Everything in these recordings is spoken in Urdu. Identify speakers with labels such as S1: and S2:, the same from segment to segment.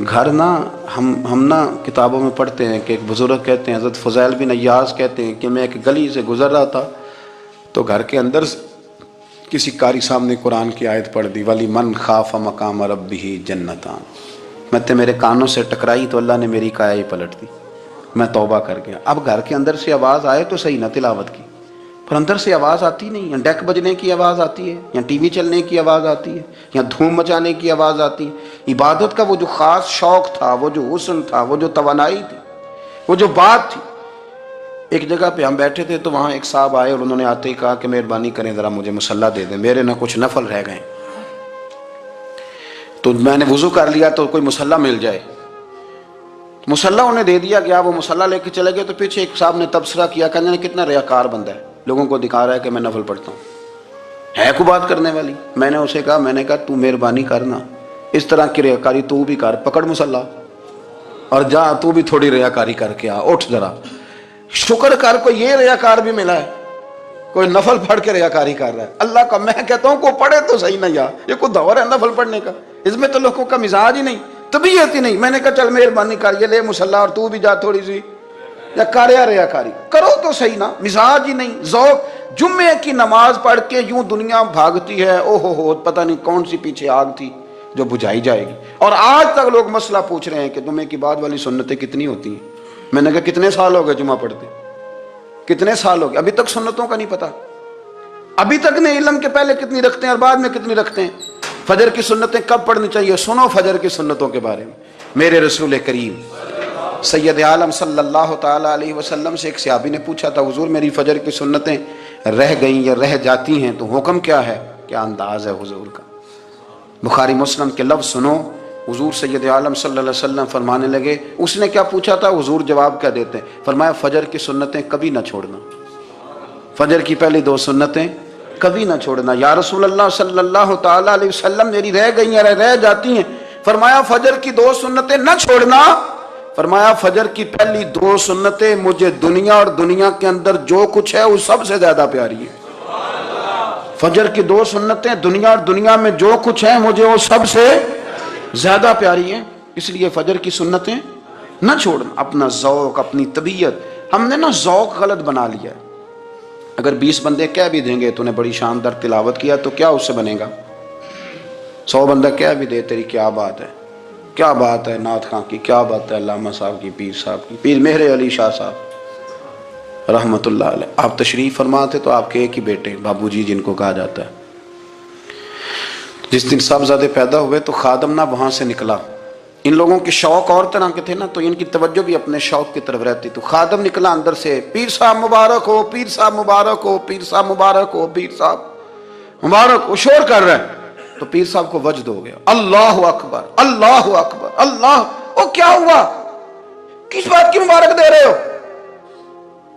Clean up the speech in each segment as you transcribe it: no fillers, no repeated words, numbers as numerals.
S1: گھر نا ہم نا کتابوں میں پڑھتے ہیں کہ ایک بزرگ کہتے ہیں، حضرت فضیل بن ایاز کہتے ہیں کہ میں ایک گلی سے گزر رہا تھا تو گھر کے اندر کسی قاری صاحب نے قرآن کی آیت پڑھ دی، ولی من خاف مقام ربہ جنتان، میں تے میرے کانوں سے ٹکرائی تو اللہ نے میری کایا ہی پلٹ دی، میں توبہ کر گیا۔ اب گھر کے اندر سے آواز آئے تو صحیح نہ تلاوت کی، پر اندر سے آواز آتی نہیں، یا ڈیک بجنے کی آواز آتی ہے، یا ٹی وی چلنے کی آواز آتی ہے، یا دھوم مچانے کی آواز آتی ہے۔ عبادت کا وہ جو خاص شوق تھا، وہ جو حسن تھا، وہ جو توانائی تھی، وہ جو بات تھی۔ ایک جگہ پہ ہم بیٹھے تھے تو وہاں ایک صاحب آئے اور انہوں نے آتے ہی کہا کہ مہربانی کریں ذرا مجھے مصلی دے دیں، میرے نہ کچھ نفل رہ گئے۔ تو میں نے وضو کر لیا تو کوئی مصلی مل جائے، مصلی انہیں دے دیا گیا، وہ مصلی لے کے چلے گئے تو پیچھے ایک صاحب نے تبصرہ کیا، کہنے کتنا ریاکار بندہ ہے، لوگوں کو دکھا رہا ہے کہ میں نفل پڑھتا ہوں، ہے کوئی بات کرنے والی؟ میں نے اسے کہا تو مہربانی کرنا اس طرح کی ریاکاری تو بھی کر، پکڑ مصلی اور جا تو بھی تھوڑی ریاکاری کر کے آ، اٹھ ذرا، شکر کر کو یہ ریاکار بھی ملا ہے، کوئی نفل پڑھ کے ریاکاری کر رہا ہے۔ اللہ کا میں کہتا ہوں کو پڑھے تو صحیح نہ، یار یہ کوئی دور ہے نفل پڑھنے کا؟ اس میں تو لوگوں کا مزاج ہی نہیں، طبیعت ہی نہیں۔ میں نے کہا چل مہربانی کر یہ لے مصلی اور تو بھی جا تھوڑی سی، یا کر یا ریاکاری کرو تو صحیح نا، مزاج ہی نہیں، ذوق۔ جمعے کی نماز پڑھ کے یوں دنیا بھاگتی ہے، او ہو پتہ نہیں کون سی پیچھے آگ تھی جو بجھائی جائے گی، اور آج تک لوگ مسئلہ پوچھ رہے ہیں کہ جمعے کی بعد والی سنتیں کتنی ہوتی ہیں۔ میں نے کہا کتنے سال ہو گئے جمعہ پڑھتے، کتنے سال ہو گئے، ابھی تک سنتوں کا نہیں پتا، ابھی تک نہیں علم کے پہلے کتنی رکھتے ہیں اور بعد میں کتنی رکھتے ہیں۔ فجر کی سنتیں کب پڑھنی چاہیے؟ سنو فجر کی سنتوں کے بارے میں۔ میرے رسول کریم سید عالم صلی اللہ تعالی علیہ وسلم سے ایک صحابی نے پوچھا تھا، حضور میری فجر کی سنتیں رہ گئیں یا رہ جاتی ہیں تو حکم کیا ہے؟ کیا انداز ہے حضور کا؟ بخاری مسلم کے لفظ سنو، حضور سید عالم صلی اللہ علیہ وسلم فرمانے لگے، اس نے کیا پوچھا تھا، حضور جواب کیا دیتے ہیں؟ فرمایا فجر کی سنتیں کبھی نہ چھوڑنا، فجر کی پہلی 2 سنتیں کبھی نہ چھوڑنا۔ یا رسول اللہ صلی اللہ تعالی علیہ وسلم میری رہ گئی ہیں، رہ جاتی ہیں۔ فرمایا فجر کی 2 سنتیں نہ چھوڑنا، فرمایا فجر کی پہلی 2 سنتیں مجھے دنیا اور دنیا کے اندر جو کچھ ہے وہ سب سے زیادہ پیاری ہے۔ فجر کی 2 سنتیں دنیا اور دنیا میں جو کچھ ہے مجھے وہ سب سے زیادہ پیاری ہیں، اس لیے فجر کی سنتیں نہ چھوڑنا۔ اپنا ذوق، اپنی طبیعت، ہم نے نا ذوق غلط بنا لیا ہے۔ اگر 20 بندے کہہ بھی دیں گے تو نے بڑی شاندار تلاوت کیا تو کیا اس سے بنے گا؟ 100 بندہ کہہ بھی دے تیری کیا بات ہے، کیا بات ہے نعت خاں کی، کیا بات ہے علامہ صاحب کی، پیر صاحب کی، پیر مہر علی شاہ صاحب رحمۃ اللہ علیہ۔ آپ تشریف فرما تھے تو آپ کے ایک ہی بیٹے بابو جی جن کو کہا جاتا ہے، جس دن صاحبزادے پیدا ہوئے تو خادم نہ وہاں سے نکلا، ان لوگوں کے شوق اور طرح کے تھے نا تو ان کی توجہ بھی اپنے شوق کی طرف رہتی، تو خادم نکلا اندر سے، پیر صاحب مبارک ہو، پیر صاحب مبارک ہو، پیر صاحب مبارک ہو، پیر صاحب مبارک ہو، شور کر رہے ہیں۔ تو پیر صاحب کو وجد ہو گیا، اللہ اکبر اللہ اکبر اللہ، او کیا ہوا، کس بات کی مبارک دے رہے ہو؟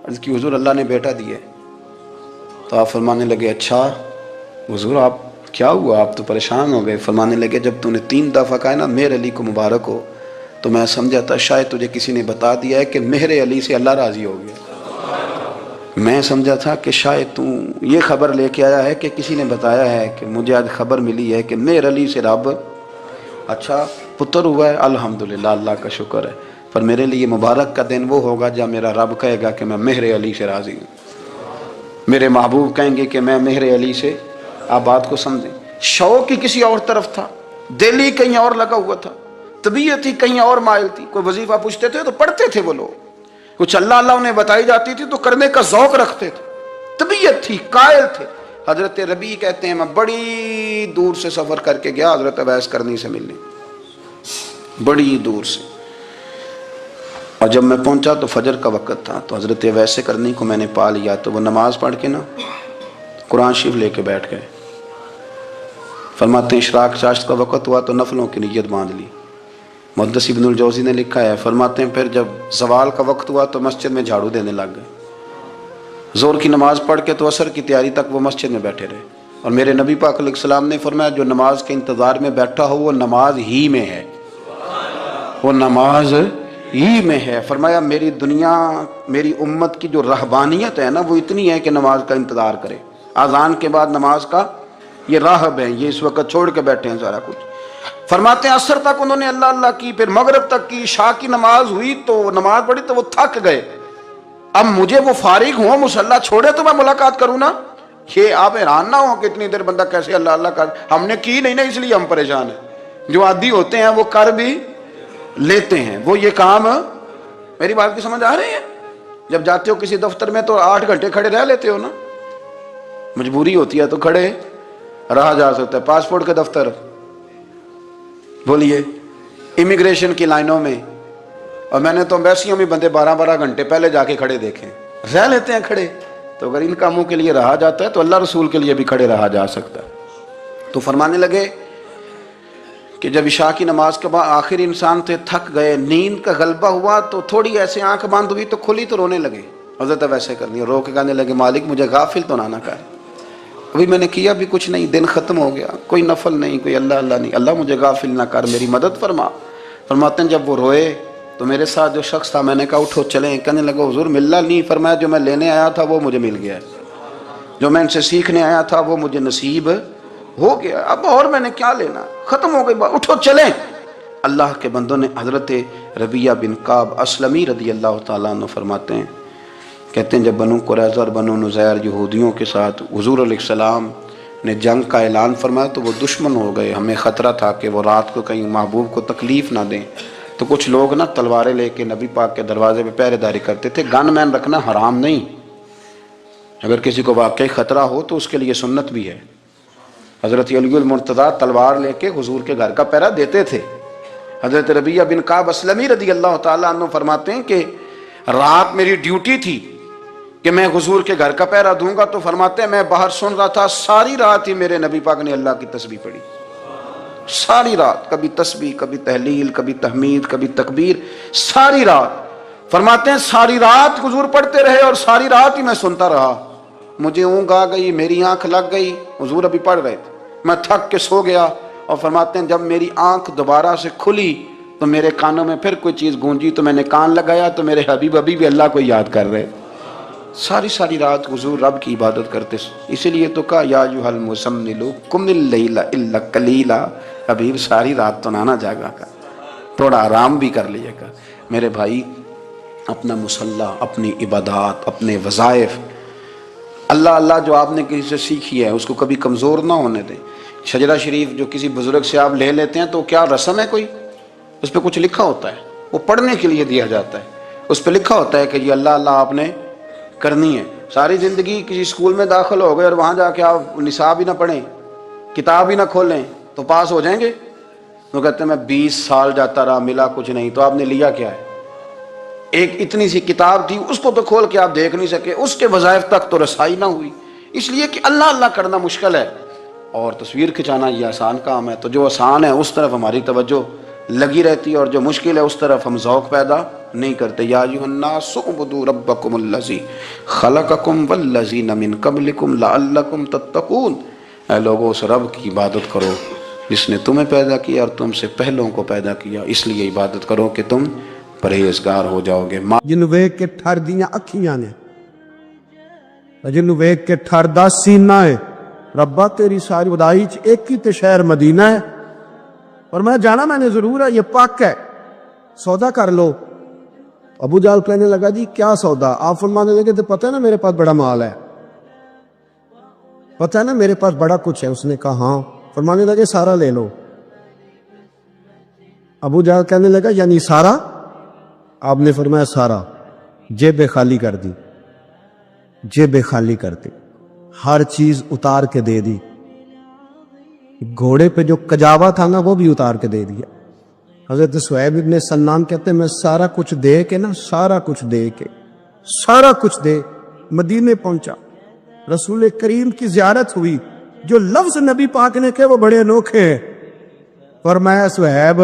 S1: عرض کی حضور اللہ نے بیٹا دیے۔ تو آپ فرمانے لگے اچھا حضور آپ کیا ہوا، آپ تو پریشان ہو گئے۔ فرمانے لگے جب تو نے 3 دفعہ کہا نا مہر علی کو مبارک ہو تو میں سمجھا تھا شاید تجھے کسی نے بتا دیا ہے کہ مہر علی سے اللہ راضی ہو گیا، میں سمجھا تھا کہ شاید تو یہ خبر لے کے آیا ہے کہ کسی نے بتایا ہے کہ مجھے آج خبر ملی ہے کہ مہر علی سے رب اچھا پتر ہوا ہے، الحمدللہ اللہ کا شکر ہے، پر میرے لیے مبارک کا دن وہ ہوگا جب میرا رب کہے گا کہ میں مہر علی سے راضی ہوں، میرے محبوب کہیں گے کہ میں مہر علی سے۔ آپ بات کو سمجھیں، شوق ہی کسی اور طرف تھا، دل ہی کہیں اور لگا ہوا تھا، طبیعت ہی کہیں اور مائل تھی۔ کوئی وظیفہ پوچھتے تھے تو پڑھتے تھے وہ لوگ، کچھ اللہ اللہ انہیں بتائی جاتی تھی تو کرنے کا ذوق رکھتے تھے، طبیعت تھی، قائل تھے۔ حضرت ربیع کہتے ہیں میں بڑی دور سے سفر کر کے گیا حضرت اویس کرنی سے ملنے، بڑی دور سے، اور جب میں پہنچا تو فجر کا وقت تھا، تو حضرت اویس کرنی کو میں نے پا لیا، تو وہ نماز پڑھ کے نا قرآن شریف لے کے بیٹھ گئے۔ فرماتے ہیں اشراق چاشت کا وقت ہوا تو نفلوں کی نیت باندھ لی۔ محدث ابن الجوزی نے لکھا ہے، فرماتے ہیں پھر جب زوال کا وقت ہوا تو مسجد میں جھاڑو دینے لگ گئے، زور کی نماز پڑھ کے تو عصر کی تیاری تک وہ مسجد میں بیٹھے رہے، اور میرے نبی پاک علیہ السلام نے فرمایا جو نماز کے انتظار میں بیٹھا ہو وہ نماز ہی میں ہے، وہ نماز ہی میں ہے۔ فرمایا میری دنیا میری امت کی جو رہبانیت ہے نا وہ اتنی ہے کہ نماز کا انتظار کرے، اذان کے بعد نماز کا یہ راہب ہیں، یہ اس وقت چھوڑ کے بیٹھے ہیں سارا کچھ۔ فرماتے ہیں عصر تک انہوں نے اللہ اللہ کی، پھر مغرب تک کی، عشاء کی نماز ہوئی تو نماز پڑھی تو وہ تھک گئے، اب مجھے وہ فارغ ہوں مصلی چھوڑے تو میں ملاقات کروں نا۔ یہ آپ حیران نہ ہو کہ اتنی دیر بندہ کیسے اللہ اللہ کر، ہم نے کی نہیں نا اس لیے ہم پریشان ہیں۔ جو عادی ہوتے ہیں وہ کر بھی لیتے ہیں، وہ یہ کام، میری بات کی سمجھ آ رہی ہے؟ جب جاتے ہو کسی دفتر میں تو 8 گھنٹے کھڑے رہ لیتے ہو نا، مجبوری ہوتی ہے تو کھڑے رہا جا سکتا ہے۔ پاسپورٹ کے دفتر بولیے، امیگریشن کی لائنوں میں، اور میں نے تو ایمبیسیوں میں بندے 12 گھنٹے پہلے جا کے کھڑے دیکھیں، رہ لیتے ہیں کھڑے۔ تو اگر ان کاموں کے لیے رہا جاتا ہے تو اللہ رسول کے لیے بھی کھڑے رہا جا سکتا ہے۔ تو فرمانے لگے کہ جب عشاء کی نماز کے بعد آخر انسان تھے، تھک گئے، نیند کا غلبہ ہوا تو تھوڑی ایسے آنکھ بند ہوئی تو کھلی تو رونے لگے۔ حضرت ویسے کرنی، رو کے کہنے لگے مالک مجھے غافل تو نہ کر، ابھی میں نے کیا بھی کچھ نہیں، دن ختم ہو گیا، کوئی نفل نہیں، کوئی اللہ اللہ نہیں، اللہ مجھے غافل نہ کر، میری مدد فرما۔ فرماتے ہیں جب وہ روئے تو میرے ساتھ جو شخص تھا، میں نے کہا اٹھو چلیں، کہنے لگا حضور ملا نہیں، فرمایا جو میں لینے آیا تھا وہ مجھے مل گیا، جو میں ان سے سیکھنے آیا تھا وہ مجھے نصیب ہو گیا، اب اور میں نے کیا لینا، ختم ہو گئی بات، اٹھو چلیں۔ اللہ کے بندوں نے حضرت ربیعہ بن کعب اسلمی رضی اللہ تعالیٰ عنہ فرماتے ہیں، کہتے ہیں جب بنو قریظہ اور بنو نذیر یہودیوں کے ساتھ حضور علیہ السلام نے جنگ کا اعلان فرمایا تو وہ دشمن ہو گئے، ہمیں خطرہ تھا کہ وہ رات کو کہیں محبوب کو تکلیف نہ دیں، تو کچھ لوگ نا تلواریں لے کے نبی پاک کے دروازے پہ پہرے داری کرتے تھے۔ گن مین رکھنا حرام نہیں، اگر کسی کو واقعی خطرہ ہو تو اس کے لیے سنت بھی ہے۔ حضرت علی المرتضیٰ تلوار لے کے حضور کے گھر کا پہرا دیتے تھے۔ حضرت ربیعہ بن کعب اسلمی رضی اللہ تعالیٰ عنہ فرماتے ہیں کہ رات میری ڈیوٹی تھی کہ میں حضور کے گھر کا پہرا دوں گا، تو فرماتے ہیں میں باہر سن رہا تھا، ساری رات ہی میرے نبی پاک نے اللہ کی تسبیح پڑھی، ساری رات، کبھی تسبیح، کبھی تحلیل، کبھی تحمید، کبھی تکبیر، ساری رات۔ فرماتے ہیں ساری رات حضور پڑھتے رہے اور ساری رات ہی میں سنتا رہا، مجھے اونگ آ گئی، میری آنکھ لگ گئی، حضور ابھی پڑھ رہے تھے، میں تھک کے سو گیا، اور فرماتے ہیں جب میری آنکھ دوبارہ سے کھلی تو میرے کانوں میں پھر کوئی چیز گونجی تو میں نے کان لگایا تو میرے حبیب ابھی بھی اللہ کو یاد کر رہے۔ ساری رات حضور رب کی عبادت کرتے، اسی لیے تو کہا یا ایھا المزمل قم اللیل الا قلیلا، حبیب ساری رات تو نہ جاگا کر، تھوڑا آرام بھی کر لیا کر۔ میرے بھائی اپنا مصلی، اپنی عبادات، اپنے وظائف، اللہ اللہ جو آپ نے کسی سے سیکھی ہے اس کو کبھی کمزور نہ ہونے دیں۔ شجرہ شریف جو کسی بزرگ سے آپ لے لیتے ہیں تو کیا رسم ہے کوئی؟ اس پہ کچھ لکھا ہوتا ہے، وہ پڑھنے کے لیے دیا جاتا ہے، اس پہ لکھا ہوتا ہے کہ یہ اللہ اللہ آپ نے کرنی ہے۔ ساری زندگی کسی اسکول میں داخل ہو گئے اور وہاں جا کے آپ نصاب ہی نہ پڑھیں، کتاب ہی نہ کھولیں تو پاس ہو جائیں گے؟ وہ کہتے ہیں میں 20 سال جاتا رہا ملا کچھ نہیں، تو آپ نے لیا کیا ہے؟ ایک اتنی سی کتاب تھی، اس کو تو کھول کے آپ دیکھ نہیں سکے، اس کے وظائف تک تو رسائی نہ ہوئی، اس لیے کہ اللہ اللہ کرنا مشکل ہے اور تصویر کھنچانا یہ آسان کام ہے۔ تو جو آسان ہے اس طرف ہماری توجہ لگی رہتی ہے اور جو مشکل ہے اس طرف ہم ذوق پیدا نہیں کرتے۔ یا ایھا الناس اعبدوا ربکم الذی خلقکم والذین من قبلکم لعلکم تتقون، اے لوگو اس رب کی عبادت کرو جس نے تمہیں پیدا کیا اور تم سے پہلوں کو پیدا کیا، اس لیے عبادت کرو کہ تم پرہیزگار ہو جاؤ گے۔
S2: جنوں ویکھ کے ٹھر دیاں اکھیاں نے، جنوں ویکھ کے ٹھر دا سینہ ہے، ربا تیری ساری خدائی چ ایک ہی تے شہر مدینہ ہے، اور میں جانا میں نے ضرور ہے، یہ پاک ہے، سودا کر لو۔ ابو جہل کہنے لگا جی کیا سودا؟ آپ فرمانے لگے تو پتہ ہے نا میرے پاس بڑا مال ہے، پتہ ہے نا میرے پاس بڑا کچھ ہے۔ اس نے کہا ہاں۔ فرمانے لگے سارا لے لو۔ ابو جہل کہنے لگا یعنی سارا؟ آپ نے فرمایا سارا، جیبیں خالی کر دی، جیبیں خالی کر دی، ہر چیز اتار کے دے دی، گھوڑے پہ جو کجاوا تھا نا وہ بھی اتار کے دے دیا۔ حضرت صہیب ابن سنان کہتے ہیں میں سارا کچھ دے کے نا، سارا کچھ دے کے، سارا کچھ دے مدینے پہنچا، رسول کریم کی زیارت ہوئی، جو لفظ نبی پاک نے کہے وہ بڑے انوکھے ہیں۔ فرمایا صہیب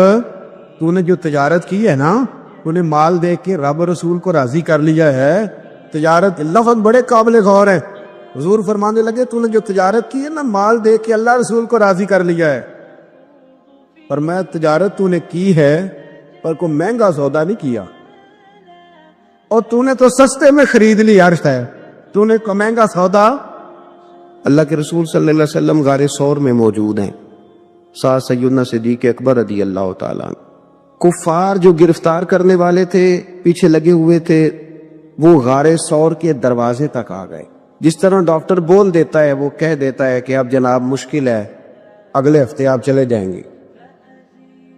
S2: تو نے جو تجارت کی ہے نا، تو نے مال دے کے رب رسول کو راضی کر لیا ہے، تجارت لفظ بڑے قابل غور ہے۔ حضور فرمانے لگے تو نے جو تجارت کی ہے نا، مال دے کے اللہ رسول کو راضی کر لیا ہے۔ پر میں تجارت تو نے کی ہے پر کوئی مہنگا سودا نہیں کیا، اور تو نے تو سستے میں خرید لی، عرش ہے تو نے کوئی مہنگا سودا۔ اللہ کے رسول صلی اللہ علیہ وسلم غار ثور میں موجود ہیں، ساتھ سیدنا صدیق اکبر رضی اللہ تعالیٰ عنہ۔ کفار جو گرفتار کرنے والے تھے، پیچھے لگے ہوئے تھے، وہ غار ثور کے دروازے تک آ گئے۔ جس طرح ڈاکٹر بول دیتا ہے، وہ کہہ دیتا ہے کہ اب جناب مشکل ہے، اگلے ہفتے آپ چلے جائیں گے،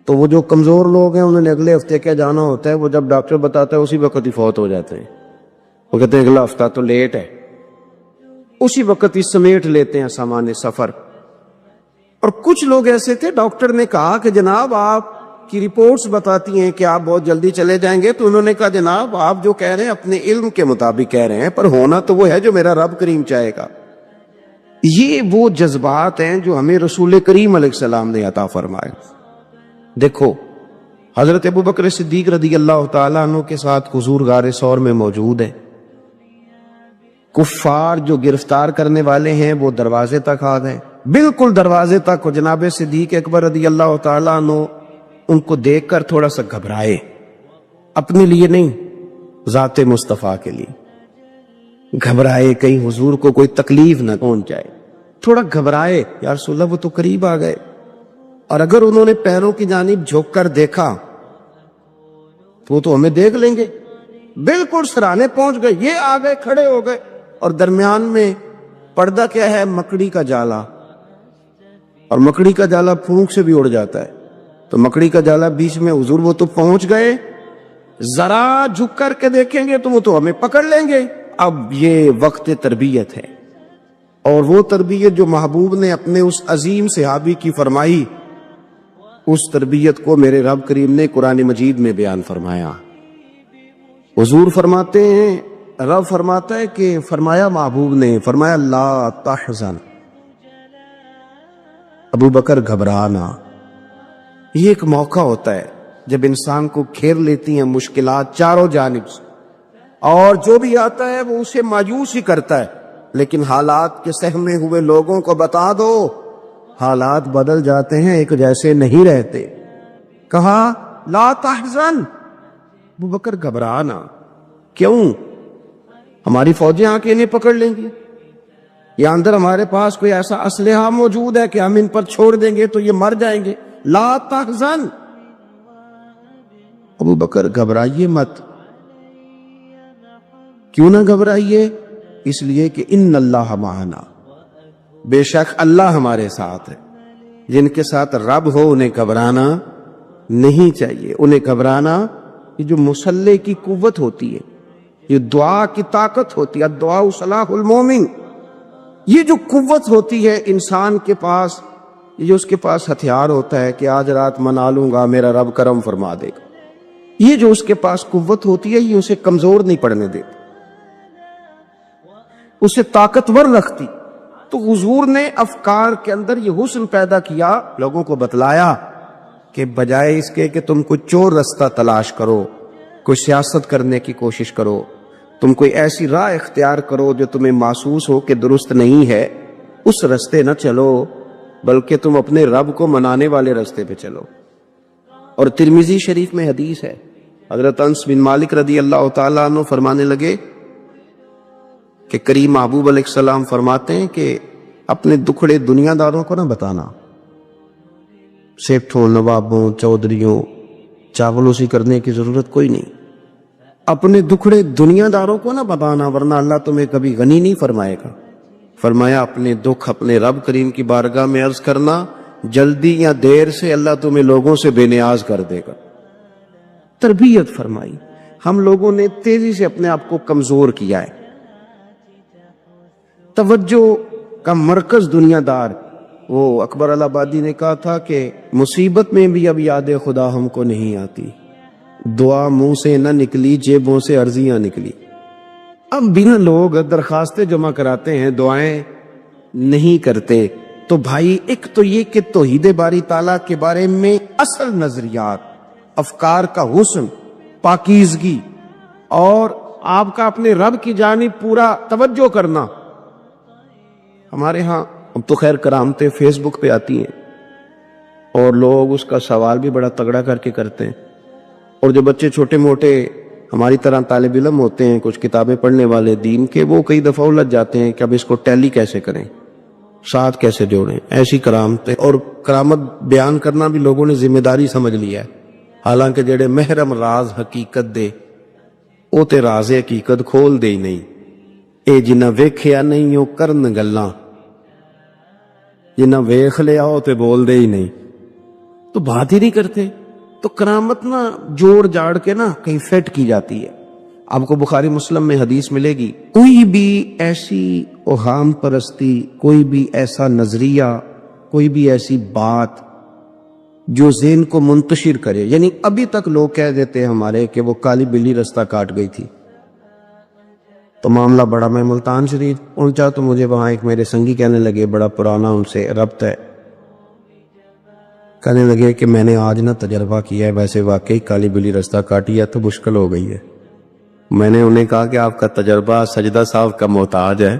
S2: تو وہ جو کمزور لوگ ہیں انہوں نے اگلے ہفتے کیا جانا ہوتا ہے، وہ جب ڈاکٹر بتاتا ہے اسی وقت ہی فوت ہو جاتے ہیں۔ وہ کہتے ہیں اگلا ہفتہ تو لیٹ ہے، اسی وقت ہی سمیٹ لیتے ہیں سامان سفر۔ اور کچھ لوگ ایسے تھے، ڈاکٹر نے کہا کہ جناب آپ کی رپورٹس بتاتی ہیں کہ آپ بہت جلدی چلے جائیں گے، تو انہوں نے کہا جناب آپ جو کہہ رہے ہیں اپنے علم کے مطابق کہہ رہے ہیں، پر ہونا تو وہ ہے جو میرا رب کریم چاہے گا۔ یہ وہ جذبات ہیں جو ہمیں رسول کریم علیہ السلام نے عطا فرمائے۔ دیکھو حضرت ابوبکر صدیق رضی اللہ تعالیٰ عنہ کے ساتھ حضور غار ثور میں موجود ہے۔ کفار جو گرفتار کرنے والے ہیں وہ دروازے تک آ گئے، بالکل دروازے تک۔ جناب صدیق اکبر رضی اللہ تعالیٰ عنہ ان کو دیکھ کر تھوڑا سا گھبرائے، اپنے لیے نہیں، ذات مصطفیٰ کے لیے گھبرائے، کہیں حضور کو کوئی تکلیف نہ پہنچ جائے، تھوڑا گھبرائے۔ یا رسول اللہ وہ تو قریب آ گئے، اور اگر انہوں نے پیروں کی جانب جھک کر دیکھا تو وہ تو ہمیں دیکھ لیں گے۔ بالکل سرانے پہنچ گئے، یہ آ گئے، کھڑے ہو گئے، اور درمیان میں پردہ کیا ہے؟ مکڑی کا جالا، اور مکڑی کا جالا پھونک سے بھی اڑ جاتا ہے، تو مکڑی کا جالا بیچ میں، حضور وہ تو پہنچ گئے، ذرا جھک کر کے دیکھیں گے تو وہ تو ہمیں پکڑ لیں گے۔ اب یہ وقت تربیت ہے، اور وہ تربیت جو محبوب نے اپنے اس عظیم صحابی کی فرمائی، اس تربیت کو میرے رب کریم نے قرآن مجید میں بیان فرمایا۔ حضور فرماتے ہیں، رب فرماتا ہے کہ فرمایا محبوب نے، فرمایا لا تحزن، ابو بکر گھبرانا۔ یہ ایک موقع ہوتا ہے جب انسان کو گھیر لیتی ہیں مشکلات چاروں جانب سے، اور جو بھی آتا ہے وہ اسے مایوس ہی کرتا ہے، لیکن حالات کے سہمے ہوئے لوگوں کو بتا دو حالات بدل جاتے ہیں، ایک جیسے نہیں رہتے۔ کہا لا تحزن، ابو بکر گھبرانا، کیوں؟ ہماری فوجیں آ کے انہیں پکڑ لیں گی، یا اندر ہمارے پاس کوئی ایسا اسلحہ موجود ہے کہ ہم ان پر چھوڑ دیں گے تو یہ مر جائیں گے۔ لا تحزن، ابو بکر گھبرائیے مت۔ کیوں نہ گھبرائیے؟ اس لیے کہ ان اللہ معنا، بے شک اللہ ہمارے ساتھ ہے۔ جن کے ساتھ رب ہو انہیں گھبرانا نہیں چاہیے۔ انہیں گھبرانا، یہ جو مسلح کی قوت ہوتی ہے، یہ دعا کی طاقت ہوتی ہے، دعا صلاح المومن، یہ جو قوت ہوتی ہے انسان کے پاس، یہ جو اس کے پاس ہتھیار ہوتا ہے کہ آج رات منا لوں گا میرا رب کرم فرما دے گا، یہ جو اس کے پاس قوت ہوتی ہے یہ اسے کمزور نہیں پڑنے دیتی، اسے طاقتور رکھتی۔ تو حضور نے افکار کے اندر یہ حسن پیدا کیا، لوگوں کو بتلایا کہ بجائے اس کے کہ تم کوئی چور رستہ تلاش کرو، کوئی سیاست کرنے کی کوشش کرو، تم کوئی ایسی راہ اختیار کرو جو تمہیں محسوس ہو کہ درست نہیں ہے، اس رستے نہ چلو، بلکہ تم اپنے رب کو منانے والے رستے پہ چلو۔ اور ترمذی شریف میں حدیث ہے، حضرت انس بن مالک رضی اللہ تعالیٰ عنہ فرمانے لگے کہ کریم محبوب علیہ السلام فرماتے ہیں کہ اپنے دکھڑے دنیا داروں کو نہ بتانا، سیٹھوں، نوابوں، چودھریوں، چاولوسی کرنے کی ضرورت کوئی نہیں، اپنے دکھڑے دنیا داروں کو نہ بتانا ورنہ اللہ تمہیں کبھی غنی نہیں فرمائے گا۔ فرمایا اپنے دکھ اپنے رب کریم کی بارگاہ میں عرض کرنا، جلدی یا دیر سے اللہ تمہیں لوگوں سے بے نیاز کر دے گا۔ تربیت فرمائی۔ ہم لوگوں نے تیزی سے اپنے آپ کو کمزور کیا ہے، توجہ کا مرکز دنیا دار۔ وہ اکبر الہآبادی نے کہا تھا کہ مصیبت میں بھی اب یاد خدا ہم کو نہیں آتی، دعا منہ سے نہ نکلی جیبوں سے عرضیاں نکلی۔ اب بنا لوگ درخواستیں جمع کراتے ہیں، دعائیں نہیں کرتے۔ تو بھائی ایک تو یہ کہ توحید باری تعالیٰ کے بارے میں اصل نظریات، افکار کا حسن، پاکیزگی، اور آپ کا اپنے رب کی جانب پورا توجہ کرنا۔ ہمارے ہاں اب تو خیر کرامتیں فیس بک پہ آتی ہیں اور لوگ اس کا سوال بھی بڑا تگڑا کر کے کرتے ہیں، اور جو بچے چھوٹے موٹے ہماری طرح طالب علم ہوتے ہیں، کچھ کتابیں پڑھنے والے دین کے، وہ کئی دفعہ الجھ جاتے ہیں کہ اب اس کو ٹیلی کیسے کریں، ساتھ کیسے جوڑیں، ایسی کرامتیں اور کرامت بیان کرنا بھی لوگوں نے ذمہ داری سمجھ لیا ہے، حالانکہ جڑے محرم راز حقیقت دے وہ تے راز حقیقت کھول دے ہی نہیں، اے جنہ ویکھیا نہیں وہ کرن گلاں، جنہ ویکھ لیا وہ تے بول دے ہی نہیں، تو بات ہی نہیں کرتے۔ تو کرامت نا جوڑ جاڑ کے نا کہیں فٹ کی جاتی ہے۔ آپ کو بخاری مسلم میں حدیث ملے گی، کوئی بھی ایسی اوہام پرستی، کوئی بھی ایسا نظریہ، کوئی بھی ایسی بات جو ذہن کو منتشر کرے، یعنی ابھی تک لوگ کہہ دیتے ہیں ہمارے کہ وہ کالی بلی رستہ کاٹ گئی تھی، تو معاملہ بڑا، میں ملتان شریف پہنچا تو مجھے وہاں ایک میرے سنگی کہنے لگے، بڑا پرانا ان سے ربط ہے، کہنے لگے کہ میں نے آج نہ تجربہ کیا ہے، ویسے واقعی کالی بلی رستہ کاٹی ہے تو مشکل ہو گئی ہے۔ میں نے انہیں کہا کہ آپ کا تجربہ سجدہ صاحب کا محتاج ہے،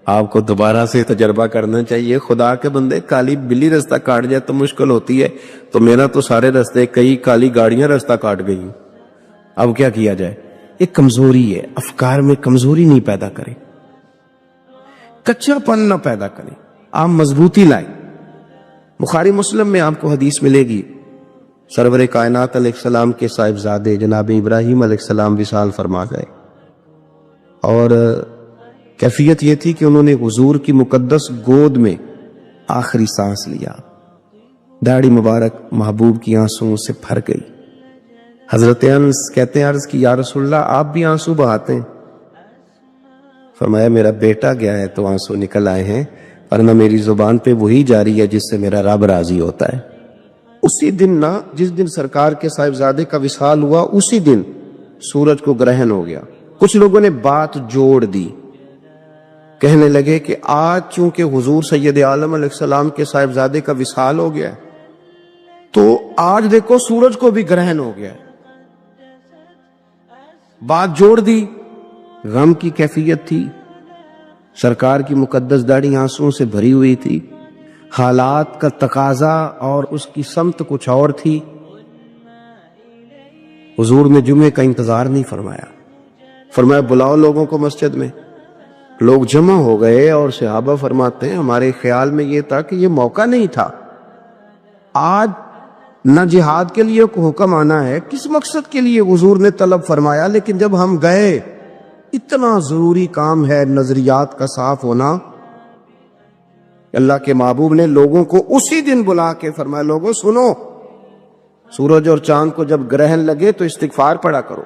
S2: آپ کو دوبارہ سے تجربہ کرنا چاہیے، خدا کے بندے کالی بلی رستہ کاٹ جائے تو مشکل ہوتی ہے، تو میرا تو سارے رستے کئی کالی گاڑیاں رستہ کاٹ گئی، اب کیا کیا جائے؟ ایک کمزوری ہے، افکار میں کمزوری نہیں پیدا کریں، کچا پن نہ پیدا کریں، آپ مضبوطی لائیں۔ بخاری مسلم میں آپ کو حدیث ملے گی، سرور کائنات علیہ السلام کے صاحبزادے جناب ابراہیم علیہ السلام وصال فرما گئے، اور کیفیت یہ تھی کہ انہوں نے حضور کی مقدس گود میں آخری سانس لیا، داڑھی مبارک محبوب کی آنسوؤں سے بھر گئی۔ حضرت انس کہتے ہیں عرض کی یا رسول اللہ آپ بھی آنسو بہاتے ہیں؟ فرمایا میرا بیٹا گیا ہے تو آنسو نکل آئے ہیں، ورنہ میری زبان پہ وہی جاری ہے جس سے میرا رب راضی ہوتا ہے۔ اسی دن نا، جس دن سرکار کے صاحبزادے کا وصال ہوا، اسی دن سورج کو گرہن ہو گیا۔ کچھ لوگوں نے بات جوڑ دی، کہنے لگے کہ آج چونکہ حضور سید عالم علیہ السلام کے صاحبزادے کا وصال ہو گیا تو آج دیکھو سورج کو بھی گرہن ہو گیا۔ بات جوڑ دی، غم کی کیفیت تھی، سرکار کی مقدس داڑھی آنسوؤں سے بھری ہوئی تھی، حالات کا تقاضا اور اس کی سمت کچھ اور تھی۔ حضور نے جمعے کا انتظار نہیں فرمایا، فرمایا بلاؤ لوگوں کو مسجد میں۔ لوگ جمع ہو گئے اور صحابہ فرماتے ہیں ہمارے خیال میں یہ تھا کہ یہ موقع نہیں تھا، آج نہ جہاد کے لیے کو حکم آنا ہے، کس مقصد کے لیے حضور نے طلب فرمایا، لیکن جب ہم گئے اتنا ضروری کام ہے نظریات کا صاف ہونا۔ اللہ کے محبوب نے لوگوں کو اسی دن بلا کے فرمایا لوگوں سنو، سورج اور چاند کو جب گرہن لگے تو استغفار پڑھا کرو،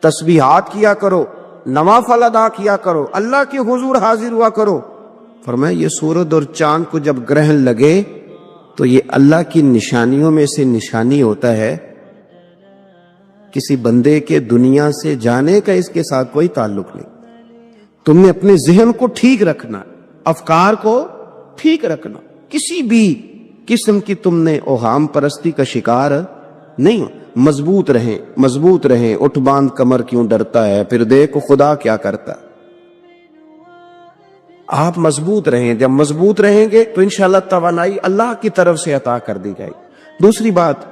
S2: تسبیحات کیا کرو، نوافل ادا کیا کرو، اللہ کے حضور حاضر ہوا کرو۔ فرمایا یہ سورج اور چاند کو جب گرہن لگے تو یہ اللہ کی نشانیوں میں سے نشانی ہوتا ہے، کسی بندے کے دنیا سے جانے کا اس کے ساتھ کوئی تعلق نہیں۔ تم نے اپنے ذہن کو ٹھیک رکھنا، افکار کو ٹھیک رکھنا، کسی بھی قسم کی تم نے اوہام پرستی کا شکار نہیں ہو، مضبوط رہیں، مضبوط رہیں، اٹھ باندھ کمر کیوں ڈرتا ہے، پھر دیکھو خدا کیا کرتا۔ آپ مضبوط رہیں، جب مضبوط رہیں گے تو انشاءاللہ توانائی اللہ کی طرف سے عطا کر دی جائے۔ دوسری بات،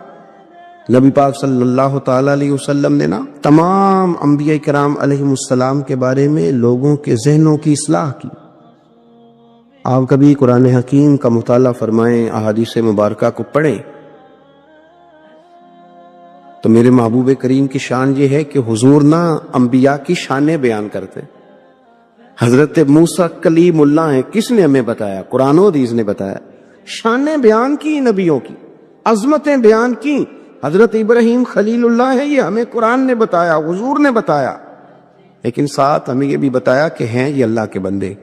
S2: نبی پاک صلی اللہ تعالی علیہ وسلم نے نا تمام انبیاء کرام علیہ السلام کے بارے میں لوگوں کے ذہنوں کی اصلاح کی۔ آپ کبھی قرآن حکیم کا مطالعہ فرمائیں، احادیث مبارکہ کو پڑھیں تو میرے محبوب کریم کی شان یہ ہے کہ حضور نا انبیاء کی شانیں بیان کرتے۔ حضرت موسیٰ کلیم اللہ ہیں، کس نے ہمیں بتایا؟ قرآن و حدیث نے بتایا، شانیں بیان کی نبیوں کی، عظمتیں بیان کی۔ حضرت ابراہیم خلیل اللہ ہے، یہ ہمیں قرآن نے بتایا، حضور نے بتایا، لیکن ساتھ ہمیں یہ بھی بتایا کہ ہیں یہ اللہ کے بندے،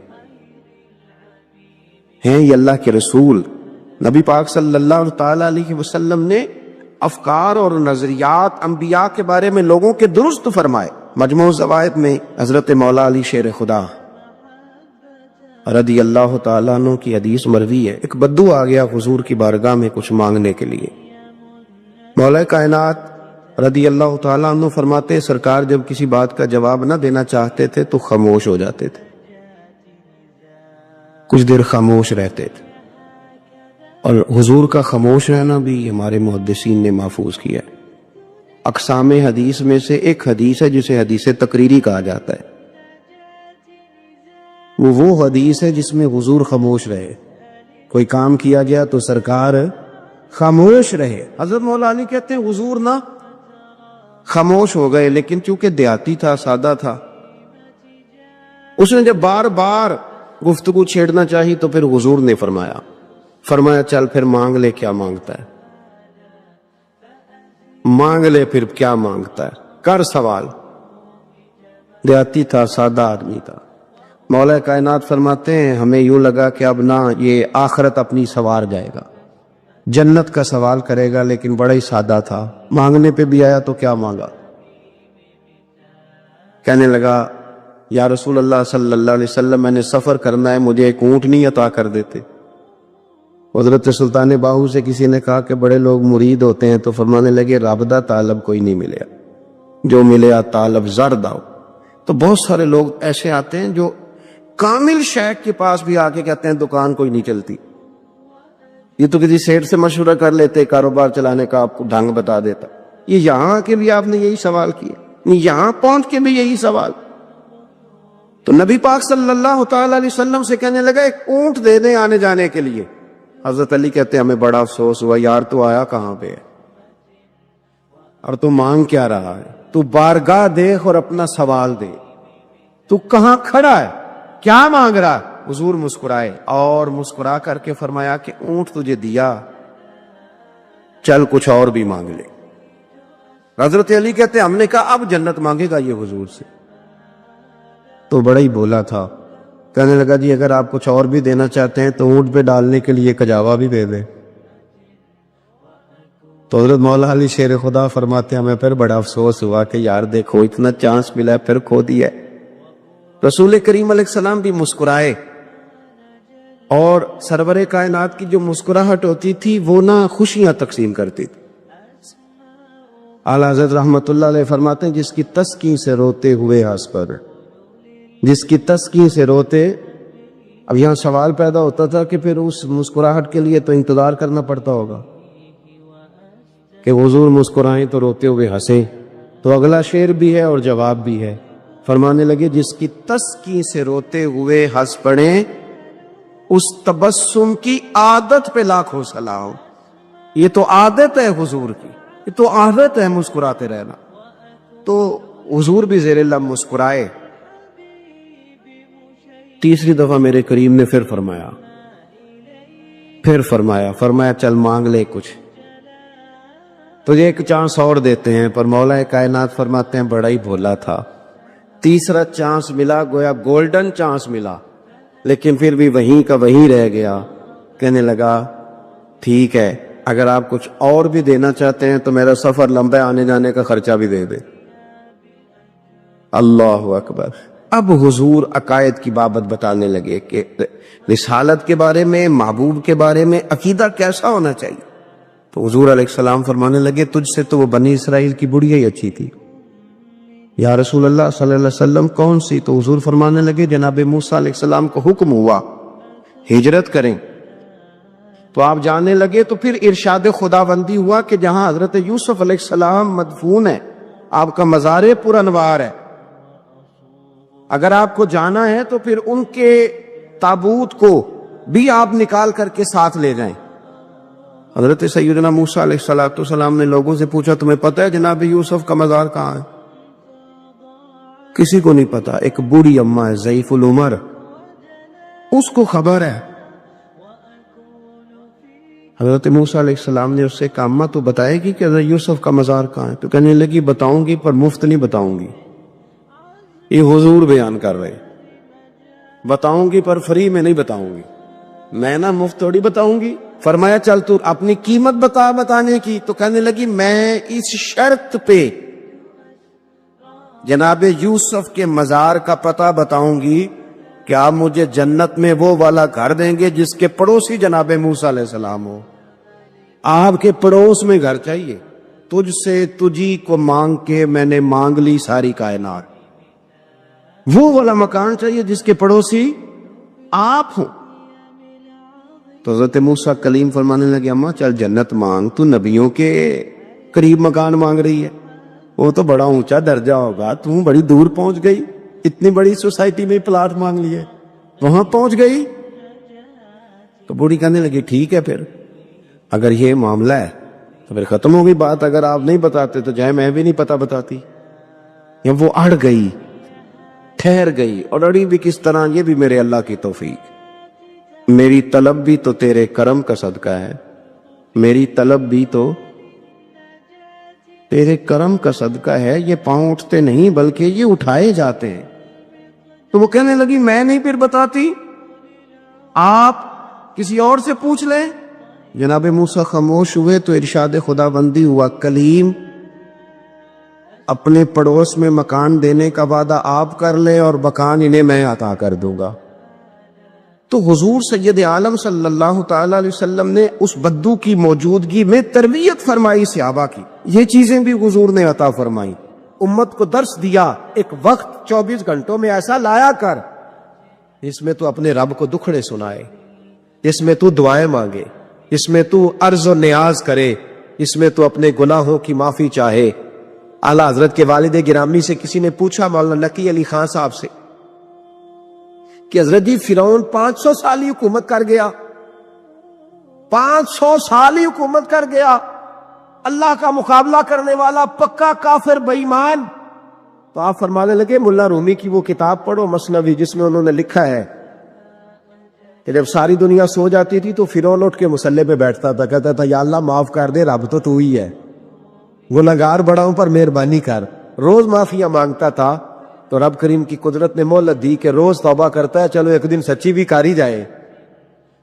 S2: ہیں یہ اللہ کے رسول۔ نبی پاک صلی اللہ تعالی علیہ وسلم نے افکار اور نظریات انبیاء کے بارے میں لوگوں کے درست فرمائے۔ مجموع الزوائد میں حضرت مولا علی شیر خدا رضی اللہ تعالیٰ عنہ کی حدیث مروی ہے، ایک بدو آ گیا حضور کی بارگاہ میں کچھ مانگنے کے لیے۔ مولا کائنات رضی اللہ تعالیٰ عنہ فرماتے سرکار جب کسی بات کا جواب نہ دینا چاہتے تھے تو خاموش ہو جاتے تھے، کچھ دیر خاموش رہتے تھے، اور حضور کا خاموش رہنا بھی ہمارے محدثین نے محفوظ کیا ہے۔ اقسام حدیث میں سے ایک حدیث ہے جسے حدیث تقریری کہا جاتا ہے۔ وہ حدیث ہے جس میں حضور خاموش رہے. کوئی کام کیا گیا تو سرکار خاموش رہے. حضرت مولا علی کہتے ہیں حضور نہ خاموش ہو گئے، لیکن چونکہ دیہاتی تھا، سادہ تھا، اس نے جب بار بار گفتگو چھیڑنا چاہی تو پھر حضور نے فرمایا چل پھر مانگ لے، کیا مانگتا ہے، مانگ لے پھر کیا مانگتا ہے، کر سوال. دیہاتی تھا، سادہ آدمی تھا. مولا کائنات فرماتے ہیں ہمیں یوں لگا کہ اب نہ یہ آخرت اپنی سوار جائے گا، جنت کا سوال کرے گا، لیکن بڑا ہی سادہ تھا. مانگنے پہ بھی آیا تو کیا مانگا؟ کہنے لگا یا رسول اللہ صلی اللہ علیہ وسلم میں نے سفر کرنا ہے، مجھے ایک اونٹنی عطا کر دیتے. حضرت سلطان باہو سے کسی نے کہا کہ بڑے لوگ مرید ہوتے ہیں، تو فرمانے لگے رب دا طالب کوئی نہیں ملیا، جو ملیا طالب زرد آؤ. تو بہت سارے لوگ ایسے آتے ہیں جو کامل شیخ کے پاس بھی آ کے کہتے ہیں دکان کوئی نہیں چلتی. یہ تو کسی سیٹ سے مشورہ کر لیتے، کاروبار چلانے کا آپ کو ڈھنگ بتا دیتا. یہ یہاں آ کے بھی آپ نے یہی سوال کیا، یہاں پہنچ کے بھی یہی سوال. تو نبی پاک صلی اللہ تعالی علیہ وسلم سے کہنے لگا ایک اونٹ دے دیں آنے جانے کے لیے. حضرت علی کہتے ہیں ہمیں بڑا افسوس ہوا، یار تو آیا کہاں پہ ہے اور تو مانگ کیا رہا ہے؟ تو بارگاہ دیکھ اور اپنا سوال دے، تو کہاں کھڑا ہے، کیا مانگ رہا ہے؟ حضور مسکرائے اور مسکرا کر کے فرمایا کہ اونٹ تجھے دیا، چل کچھ اور بھی مانگ لے. حضرت علی کہتے ہیں ہم نے کہا اب جنت مانگے گا یہ حضور سے؟ تو بڑا ہی بولا تھا. کہنے لگا جی اگر آپ کچھ اور بھی دینا چاہتے ہیں تو اونٹ پہ ڈالنے کے لیے کجاوا بھی دے دیں. تو حضرت مولا علی شیر خدا فرماتے ہیں ہمیں پھر بڑا افسوس ہوا کہ یار دیکھو اتنا چانس ملا ہے پھر کھو دیا ہے. رسول کریم علیہ السلام بھی مسکرائے، اور سرور کائنات کی جو مسکراہٹ ہوتی تھی وہ نہ خوشیاں تقسیم کرتی تھی. اعلیٰ حضرت رحمت اللہ علیہ فرماتے ہیں جس کی تسکین سے روتے ہوئے ہنس پر، جس کی تسکین سے روتے. اب یہاں سوال پیدا ہوتا تھا کہ پھر اس مسکراہٹ کے لیے تو انتظار کرنا پڑتا ہوگا کہ حضور مسکرائیں تو روتے ہوئے ہنسیں. تو اگلا شعر بھی ہے اور جواب بھی ہے. فرمانے لگے جس کی تسکین سے روتے ہوئے ہنس پڑیں اس تبسم کی عادت پہ لاکھوں سلام. یہ تو عادت ہے حضور کی، یہ تو عادت ہے مسکراتے رہنا. تو حضور بھی زیر لب مسکرائے. تیسری دفعہ میرے کریم نے پھر فرمایا چل مانگ لے کچھ، تجھے ایک چانس اور دیتے ہیں. پر مولا کائنات فرماتے ہیں بڑا ہی بھولا تھا. تیسرا چانس ملا، گویا گولڈن چانس ملا، لیکن پھر بھی وہیں کا وہیں رہ گیا. کہنے لگا ٹھیک ہے اگر آپ کچھ اور بھی دینا چاہتے ہیں تو میرا سفر لمبا ہے، آنے جانے کا خرچہ بھی دے دے. اللہ اکبر. اب حضور عقائد کی بابت بتانے لگے کہ رسالت کے بارے میں، محبوب کے بارے میں عقیدہ کیسا ہونا چاہیے. تو حضور علیہ السلام فرمانے لگے تجھ سے تو وہ بنی اسرائیل کی بڑھیا ہی اچھی تھی. یا رسول اللہ صلی اللہ علیہ وسلم کون سی؟ تو حضور فرمانے لگے جناب موسیٰ علیہ السلام کو حکم ہوا ہجرت کریں تو آپ جانے لگے. تو پھر ارشاد خداوندی ہوا کہ جہاں حضرت یوسف علیہ السلام مدفون ہے آپ کا مزار پر انوار ہے، اگر آپ کو جانا ہے تو پھر ان کے تابوت کو بھی آپ نکال کر کے ساتھ لے جائیں. حضرت سیدنا موسیٰ علیہ السلام نے لوگوں سے پوچھا تمہیں پتہ ہے جناب یوسف کا مزار کہاں ہے؟ کسی کو نہیں پتا. ایک بوڑھی اماں ہے ضعیف العمر، اس کو خبر ہے. حضرت موسیٰ علیہ السلام نے اس سے کہا اماں تو بتائے گی کہ حضرت یوسف کا مزار کہاں ہے؟ تو کہنے لگی بتاؤں گی پر مفت نہیں بتاؤں گی. یہ حضور بیان کر رہے، بتاؤں گی پر فری میں نہیں بتاؤں گی، میں نہ مفت تھوڑی بتاؤں گی. فرمایا چل تو اپنی قیمت بتا بتانے کی. تو کہنے لگی میں اس شرط پہ جناب یوسف کے مزار کا پتہ بتاؤں گی کہ آپ مجھے جنت میں وہ والا گھر دیں گے جس کے پڑوسی جناب موسیٰ علیہ السلام ہو. آپ کے پڑوس میں گھر چاہیے. تجھ سے تجھی کو مانگ کے میں نے مانگ لی ساری کائنات. وہ والا مکان چاہیے جس کے پڑوسی آپ ہوں. تو حضرت موسیٰ کلیم فرمانے لگے اماں چل جنت مانگ، تو نبیوں کے قریب مکان مانگ رہی ہے، وہ تو بڑا اونچا درجہ ہوگا، تو بڑی دور پہنچ گئی، اتنی بڑی سوسائٹی میں پلاٹ مانگ لیے. وہاں پہنچ گئی تو بوڑھی کہنے لگی ٹھیک ہے پھر اگر یہ معاملہ ہے تو پھر ختم ہو گئی بات، اگر آپ نہیں بتاتے تو چاہے میں بھی نہیں پتا بتاتی. یا وہ اڑ گئی، ٹھہر گئی، اور اڑی بھی کس طرح؟ یہ بھی میرے اللہ کی توفیق. میری طلب بھی تو تیرے کرم کا صدقہ ہے، میری طلب بھی تو تیرے کرم کا صدقہ ہے. یہ پاؤں اٹھتے نہیں بلکہ یہ اٹھائے جاتے ہیں. تو وہ کہنے لگی میں نہیں پھر بتاتی، آپ کسی اور سے پوچھ لیں. جناب موسیٰ خاموش ہوئے تو ارشاد خدا بندی ہوا، کلیم اپنے پڑوس میں مکان دینے کا وعدہ آپ کر لیں اور مکان انہیں میں عطا کر دوں گا. تو حضور سید عالم صلی اللہ تعالی علیہ وسلم نے اس بدو کی موجودگی میں تربیت فرمائی صحابہ کی. یہ چیزیں بھی حضور نے عطا فرمائی. امت کو درس دیا، ایک وقت 24 گھنٹوں میں ایسا لایا کر اس میں تو اپنے رب کو دکھڑے سنائے، اس میں تو دعائیں مانگے، اس میں تو عرض و نیاز کرے، اس میں تو اپنے گناہوں کی معافی چاہے. اعلیٰ حضرت کے والد گرامی سے کسی نے پوچھا، مولانا نقی علی خان صاحب سے، کہ حضرت جی فرعون 500 سال ہی حکومت کر گیا، 500 سال ہی حکومت کر گیا، اللہ کا مقابلہ کرنے والا پکا کافر بے ایمان. تو آپ فرمانے لگے ملا رومی کی وہ کتاب پڑھو مثنوی، جس میں انہوں نے لکھا ہے کہ جب ساری دنیا سو جاتی تھی تو فرعون اٹھ کے مصلے پہ بیٹھتا تھا، کہتا تھا یا اللہ معاف کر دے، رب تو ہی ہے، گنہگار بڑا ہوں پر مہربانی کر. روز معافیاں مانگتا تھا تو رب کریم کی قدرت نے مہلت دی کہ روز توبہ کرتا ہے، چلو ایک دن سچی بھی کاری جائے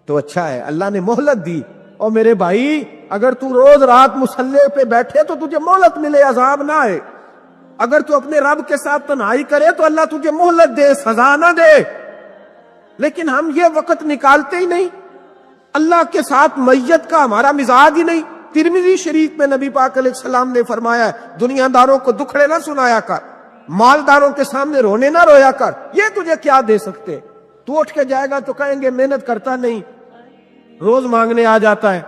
S2: تو اچھا ہے. اللہ نے مہلت دی. اور میرے بھائی اگر تو روز رات مصلے پہ بیٹھے تو تجھے مہلت ملے، عذاب نہ آئے. اگر تو اپنے رب کے ساتھ تنہائی کرے تو اللہ تجھے مہلت دے، سزا نہ دے. لیکن ہم یہ وقت نکالتے ہی نہیں. اللہ کے ساتھ میت کا ہمارا مزاج ہی نہیں. ترمذی شریف میں نبی پاک علیہ السلام نے فرمایا ہے دنیا داروں کو دکھڑے نہ سنایا کر، مالداروں کے سامنے رونے نہ رویا کر. یہ تجھے کیا دے سکتے؟ تو اٹھ کے جائے گا تو کہیں گے محنت کرتا نہیں، روز مانگنے آ جاتا ہے.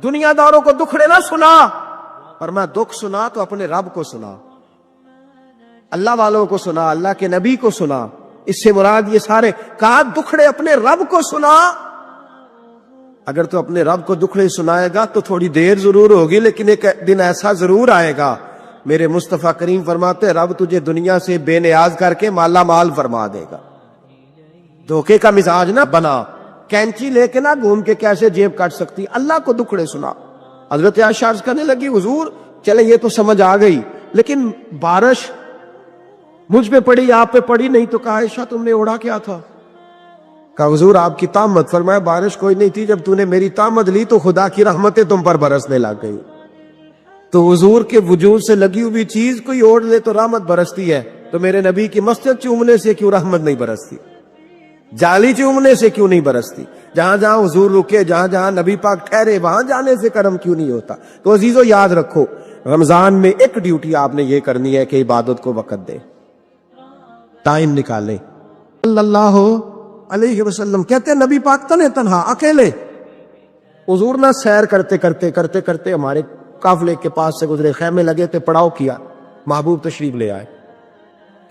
S2: دنیا داروں کو دکھڑے نہ سنا، اور میں دکھ سنا تو اپنے رب کو سنا، اللہ والوں کو سنا، اللہ کے نبی کو سنا. اس سے مراد یہ سارے کہا دکھڑے اپنے رب کو سنا. اگر تو اپنے رب کو دکھڑے سنائے گا تو تھوڑی دیر ضرور ہوگی، لیکن ایک دن ایسا ضرور آئے گا. میرے مصطفیٰ کریم فرماتے رب تجھے دنیا سے بے نیاز کر کے مالا مال فرما دے گا. دھوکے کا مزاج نہ بنا، کینچی لے کے نہ گھوم کے کیسے جیب کاٹ سکتی. اللہ کو دکھڑے سنا. حضرت عائشہ عرض کرنے لگی حضور چلے یہ تو سمجھ آ گئی، لیکن بارش مجھ پہ پڑی آپ پہ پڑی نہیں. تو کہا عائشہ تم نے اوڑا کیا تھا؟ کہا حضور آپ کی طامت. فرمایا بارش کوئی نہیں تھی، جب تو نے میری طامت لی تو خدا کی رحمتیں تم پر برسنے لگ گئی. تو حضور کے وجود سے لگی ہوئی چیز کوئی اوڑھ لے تو رحمت برستی ہے، تو میرے نبی کی مسجد چومنے سے کیوں رحمت نہیں برستی؟ جالی چومنے سے کیوں نہیں برستی؟ جہاں جہاں حضور رکے، جہاں جہاں نبی پاک ٹھہرے، وہاں جانے سے کرم کیوں نہیں ہوتا؟ تو عزیزو یاد رکھو رمضان میں ایک ڈیوٹی آپ نے یہ کرنی ہے کہ عبادت کو وقت دے، ٹائم نکالے. صلی اللہ علیہ وسلم کہتے ہیں نبی پاک تنہا اکیلے حضور نہ سیر کرتے کرتے کرتے کرتے ہمارے قافلے کے پاس سے گزرے، خیمے لگے تھے، پڑاؤ کیا، محبوب تشریف لے آئے.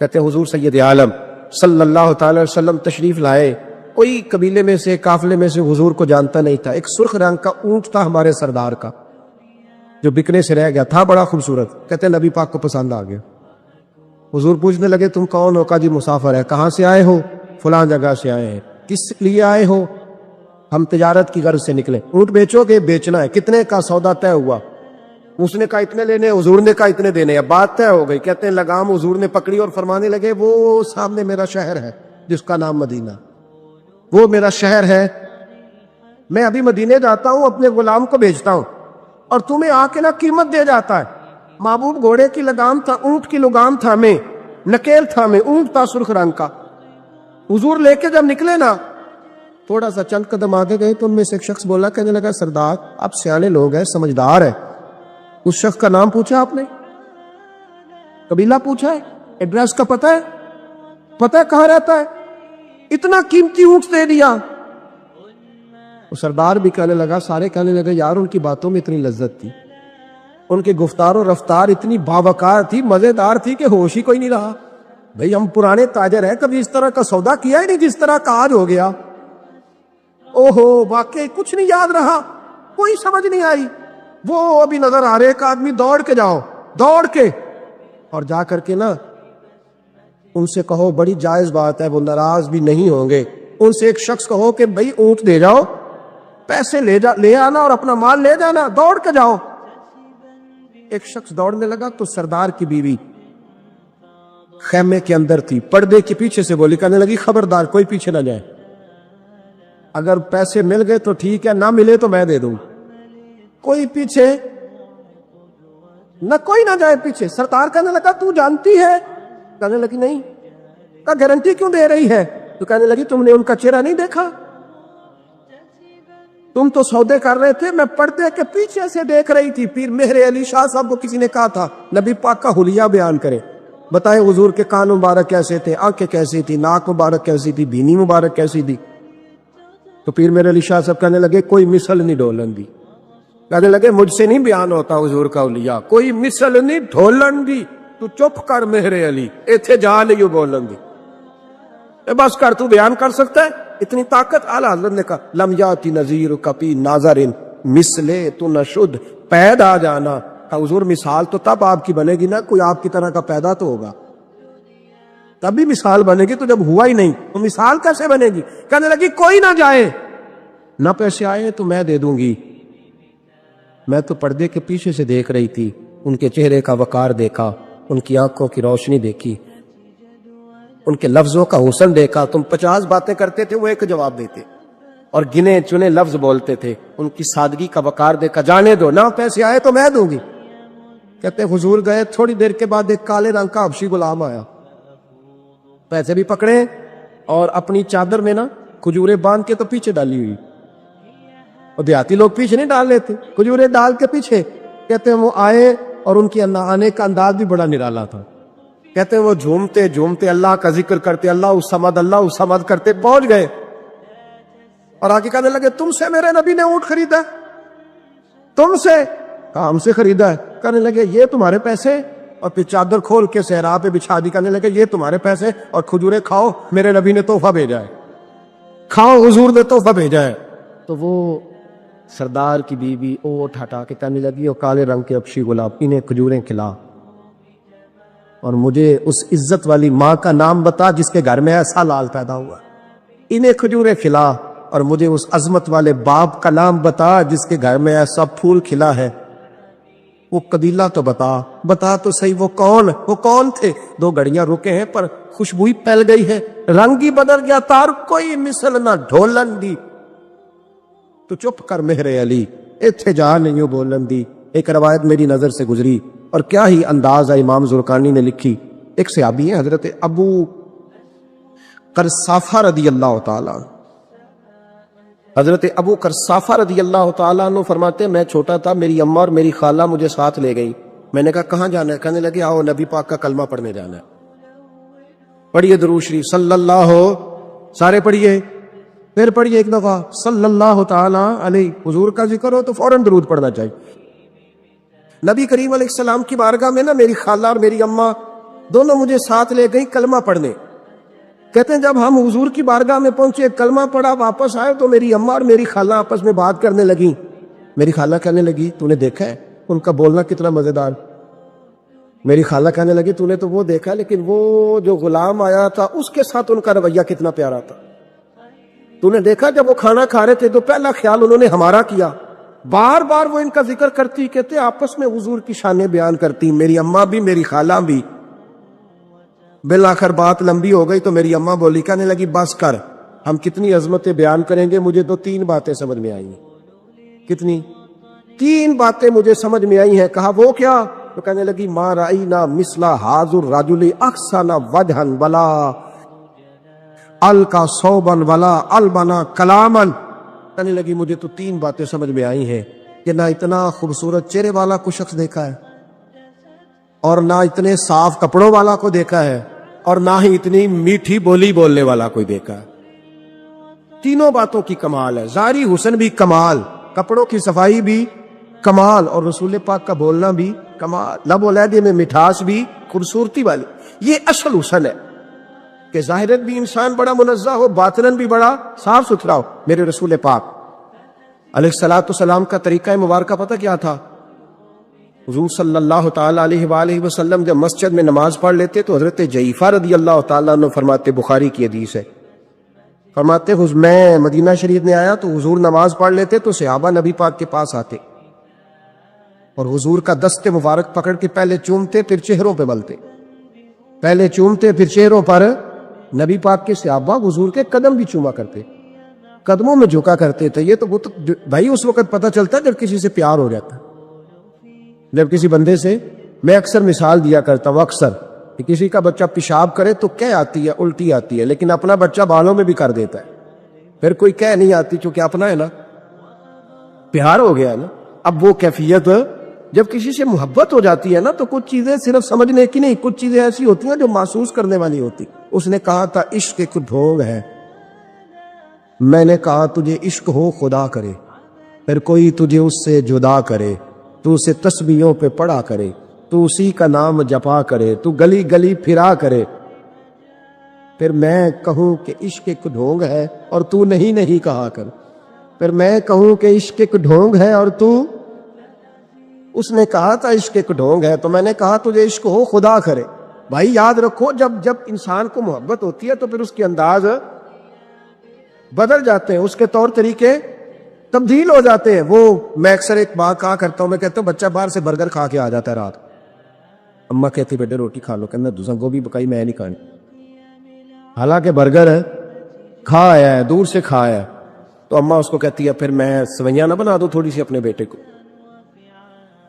S2: کہتے ہیں حضور سید عالم صلی اللہ تعالی وسلم تشریف لائے. کوئی قبیلے میں سے، قافلے میں سے حضور کو جانتا نہیں تھا. ایک سرخ رنگ کا اونٹ تھا ہمارے سردار کا جو بکنے سے رہ گیا تھا، بڑا خوبصورت. کہتے ہیں نبی پاک کو پسند آ گیا. حضور پوچھنے لگے تم کون ہو؟ کہا جی مسافر ہے. کہاں سے آئے ہو؟ فلاں جگہ سے آئے ہیں. کس لیے آئے ہو؟ ہم تجارت کی غرض سے نکلے. اونٹ بیچو گے؟ بیچنا ہے. کتنے کا سودا طے ہوا؟ اس نے کہا اتنے لینے، حضور نے کہا اتنے دینے. اب بات طے ہو گئی. کہتے ہیں لگام حضور نے پکڑی اور فرمانے لگے وہ سامنے میرا شہر ہے جس کا نام مدینہ، وہ میرا شہر ہے. میں ابھی مدینے جاتا ہوں، اپنے غلام کو بھیجتا ہوں اور تمہیں آ کے نہ قیمت دے جاتا ہے. محبوب گھوڑے کی لگام تھا، اونٹ کی لگام تھا، میں نکیل تھا، میں اونٹ تھا سرخ رنگ کا. حضور لے کے جب نکلے نا، تھوڑا سا چند قدم آگے گئے تو ان میں سے ایک شخص بولا، کہنے لگا سردار آپ سیانے لوگ ہیں، سمجھدار ہے. اس شخص کا نام پوچھا آپ نے، قبیلہ پوچھا ہے، ایڈریس کا پتہ ہے، پتہ ہے کہاں رہتا ہے، اتنا قیمتی اونٹ دے دیا. وہ سردار بھی کہنے لگا، سارے کہنے لگے یار ان کی باتوں میں اتنی لذت تھی، ان کے گفتار و رفتار اتنی باوقار تھی، مزیدار تھی کہ ہوش ہی کوئی نہیں رہا. بھئی ہم پرانے تاجر ہیں, کبھی اس طرح کا سودا کیا ہی نہیں جس طرح کا آج ہو گیا. اوہو واقعی کچھ نہیں یاد رہا, کوئی سمجھ نہیں آئی. وہ ابھی نظر آ رہے ایک آدمی, دوڑ کے جاؤ, دوڑ کے, اور جا کر کے نا ان سے کہو, بڑی جائز بات ہے, وہ ناراض بھی نہیں ہوں گے. ان سے ایک شخص کہو کہ بھئی اونٹ دے جاؤ, پیسے لے آنا اور اپنا مال لے جانا, دوڑ کے جاؤ. ایک شخص دوڑنے لگا تو سردار کی بیوی خیمے کے اندر تھی, پردے کے پیچھے سے بولی, کہنے لگی خبردار کوئی پیچھے نہ جائے, اگر پیسے مل گئے تو ٹھیک ہے, نہ ملے تو میں دے دوں, کوئی پیچھے نہ, کوئی نہ جائے پیچھے. سردار کہنے لگا تو جانتی ہے؟ کہنے لگی نہیں. کا گارنٹی کیوں دے رہی ہے؟ تو کہنے لگی تم نے ان کا چہرہ نہیں دیکھا, تم تو سودے کر رہے تھے, میں پردے کے پیچھے سے دیکھ رہی تھی. پیر مہر علی شاہ صاحب کو کسی نے کہا تھا نبی پاک کا حلیہ بیان کرے, بتائیں حضور کے کان مبارک کیسے تھے, آنکھیں کیسی تھی, ناک مبارک کیسی تھی, بینی مبارک کیسی تھی. تو پیر مہر علی شاہ صاحب کہنے لگے کوئی مثل نہیں ڈھولن دی. کہنے لگے مجھ سے نہیں بیان ہوتا حضور کا حلیہ, کوئی مثل نہیں ڈھولن دی. تو چپ کر مہر علی, ایتھے جا نہیں بولن دی, بس کر, تو بیان کر سکتا ہے اتنی طاقت. اعلیٰ حضرت نے کہا لم یاتی نذیر کپی ناظرن مثلے تو نشد پید آ جانا. کہا حضور مثال تو تب آپ کی بنے گی نا, کوئی آپ کی طرح کا پیدا تو ہوگا, تب بھی مثال بنے گی. تو جب ہوا ہی نہیں تو مثال کیسے بنے گی؟ کہنے لگی کوئی نہ جائے, نہ پیسے آئے تو میں دے دوں گی. میں تو پردے کے پیچھے سے دیکھ رہی تھی, ان کے چہرے کا وقار دیکھا, ان کی آنکھوں کی روشنی دیکھی, ان کے لفظوں کا حسن دیکھا. تم 50 باتیں کرتے تھے, وہ ایک جواب دیتے, اور گنے چنے لفظ بولتے تھے. ان کی سادگی کا وقار دیکھا. جانے دو, نہ پیسے آئے تو میں دوں گی. کہتے حضور گئے, تھوڑی دیر کے بعد ایک کالے رنگ کا حبشی غلام آیا, پیسے بھی پکڑے اور اپنی چادر میں نا کھجورے باندھ کے تو پیچھے ڈالی ہوئی. اور دیہاتی لوگ پیچھے نہیں ڈال لیتے, کھجورے ڈال کے پیچھے. کہتے ہیں وہ آئے اور ان کے آنے کا انداز بھی بڑا نرالا تھا. کہتے ہیں وہ جھومتے جھومتے اللہ کا ذکر کرتے, اللہ الصمد کرتے پہنچ گئے, اور آگے کہنے لگے تم سے میرے نبی نے اونٹ خریدا؟ تم سے؟ کہا ہم سے خریدا ہے. کہنے لگے یہ تمہارے پیسے؟ اور پھر چادر کھول کے صحرا پہ بچھا دی. کہنے لگے یہ تمہارے پیسے, اور کھجورے کھاؤ, میرے نبی نے تحفہ بھیجا ہے, کھاؤ حضور نے تحفہ بھیجا ہے. تو وہ سردار کی بیوی اوٹ ہٹا کے کہنے لگی اور کالے رنگ کے حبشی غلام, انہیں کھجوریں کھلا, اور مجھے اس عزت والی ماں کا نام بتا جس کے گھر میں ایسا لال پیدا ہوا. انہیں کھجوریں کھلا, اور مجھے اس عظمت والے باپ کا نام بتا جس کے گھر میں ایسا پھول کھلا ہے. وہ قبیلہ تو بتا تو صحیح, وہ کون تھے؟ 2 گھڑیاں رکے ہیں پر خوشبوئی پھیل گئی ہے, رنگ ہی بدل گیا, تار کوئی مثل نہ ڈھولن دی. تو چپ کر مہر علی, ایتھے جا نہیں بولن دی. ایک روایت میری نظر سے گزری, اور کیا ہی انداز ہے امام زرقانی نے لکھی. ایک صحابی ہیں حضرت ابو قرصافہ رضی اللہ تعالیٰ. حضرت ابو قرصافہ رضی اللہ تعالیٰ عنہ فرماتے میں چھوٹا تھا, میری اماں اور میری خالہ مجھے ساتھ لے گئی. میں نے کہا کہاں جانا ہے؟ کہنے لگے آؤ نبی پاک کا کلمہ پڑھنے جانا ہے. پڑھیے درود شریف صلی اللہ, سارے پڑھیے, پھر پڑھیے ایک دفعہ صلی اللہ تعالیٰ علیہ. حضور کا ذکر ہو تو فوراً درود پڑھنا چاہیے. نبی کریم علیہ السلام کی بارگاہ میں نا میری خالہ اور میری اماں دونوں مجھے ساتھ لے گئی کلمہ پڑھنے. کہتے ہیں جب ہم حضور کی بارگاہ میں پہنچے, کلمہ پڑھا, واپس آئے تو میری اماں اور میری خالہ آپس میں بات کرنے لگی. میری خالہ کہنے لگی تو نے دیکھا ہے ان کا بولنا کتنا مزیدار. میری خالہ کہنے لگی تو نے تو وہ دیکھا, لیکن وہ جو غلام آیا تھا اس کے ساتھ ان کا رویہ کتنا پیارا تھا. تو نے دیکھا جب وہ کھانا کھا رہے تھے تو پہلا خیال انہوں نے ہمارا کیا, بار بار وہ ان کا ذکر کرتی, کہتے آپس میں حضور کی شانیں بیان کرتی, میری اماں بھی میری خالہ بھی. بالآخر بات لمبی ہو گئی تو میری اماں بولی, کہنے لگی بس کر, ہم کتنی عظمتیں بیان کریں گے, مجھے تو 3 باتیں سمجھ میں آئی ہیں. کتنی؟ 3 باتیں مجھے سمجھ میں آئی ہیں. کہا وہ کیا؟ تو کہنے لگی ما رأینا مثل حاضر الرجل احسن وجہا ولا القا صوبا ولا البنا کلاما. کہنے لگی مجھے تو 3 باتیں سمجھ میں آئی ہیں کہ نہ اتنا خوبصورت چہرے والا کوئی شخص دیکھا ہے, اور نہ اتنے صاف کپڑوں والا کو دیکھا ہے, اور نہ ہی اتنی میٹھی بولی بولنے والا کوئی دیکھا ہے. 3 باتوں کی کمال ہے, ظاہری حسن بھی کمال, کپڑوں کی صفائی بھی کمال، اور رسول پاک کا بولنا بھی کمال، لب و لہجے میں مٹھاس بھی خوبصورتی والی. یہ اصل حسن ہے کہ ظاہراً بھی انسان بڑا منزہ ہو، باطناً بھی بڑا صاف ستھرا ہو. میرے رسول پاک علیہ الصلوۃ والسلام کا طریقہ مبارکہ پتہ کیا تھا؟ حضور صلی اللہ تعالیٰ علیہ وآلہ وسلم جب مسجد میں نماز پڑھ لیتے تو حضرت جعفہ رضی اللہ تعالیٰ عنہ فرماتے، بخاری کی حدیث ہے، فرماتے میں مدینہ شریف میں آیا تو حضور نماز پڑھ لیتے تو صحابہ نبی پاک کے پاس آتے اور حضور کا دست مبارک پکڑ کے پہلے چومتے پھر چہروں پہ ملتے، پہلے چومتے پھر چہروں پر. نبی پاک کے صحابہ حضور کے قدم بھی چوما کرتے، قدموں میں جھکا کرتے تھے. یہ تو بھائی اس وقت پتہ چلتا ہے جب کسی سے پیار ہو جاتا ہے. جب کسی بندے سے، میں اکثر مثال دیا کرتا ہوں اکثر کہ کسی کا بچہ پیشاب کرے تو کہہ آتی ہے، الٹی آتی ہے، لیکن اپنا بچہ بالوں میں بھی کر دیتا ہے، پھر کوئی کہہ نہیں آتی چونکہ اپنا ہے نا، پیار ہو گیا ہے نا. اب وہ کیفیت جب کسی سے محبت ہو جاتی ہے نا تو کچھ چیزیں صرف سمجھنے کی نہیں، کچھ چیزیں ایسی ہوتی ہیں جو محسوس کرنے والی ہوتی. اس نے کہا تھا عشق ایک ڈھونگ ہے، میں نے کہا تجھے عشق ہو خدا کرے، پھر کوئی تجھے اس سے جدا کرے، تو اسے تسبیحوں پہ پڑھا کرے، تو اسی کا نام جپا کرے، تو گلی گلی پھرا کرے، پھر میں کہوں کہ عشق ایک ڈھونگ ہے اور تو نہیں کہا کر، پھر میں کہوں کہ عشق ایک ڈھونگ ہے اور تو. اس نے کہا تھا عشق ایک ڈھونگ ہے تو میں نے کہا تجھے عشق ہو خدا کرے. بھائی یاد رکھو جب انسان کو محبت ہوتی ہے تو پھر اس کے انداز بدل جاتے ہیں، اس کے طور طریقے تبدیل ہو جاتے ہیں. وہ میں اکثر ایک بات کہا کرتا ہوں، میں کہتا ہوں بچہ باہر سے برگر کھا کے آ جاتا ہے رات، اماں کہتی بیٹے روٹی کھا لو، کہنا دوسرا گوبھی پکائی میں نہیں کھانی، حالانکہ برگر ہے کھا آیا ہے، دور سے کھا آیا ہے. تو اماں اس کو کہتی ہے پھر میں سوئیاں نہ بنا دو تھوڑی سی اپنے بیٹے کو،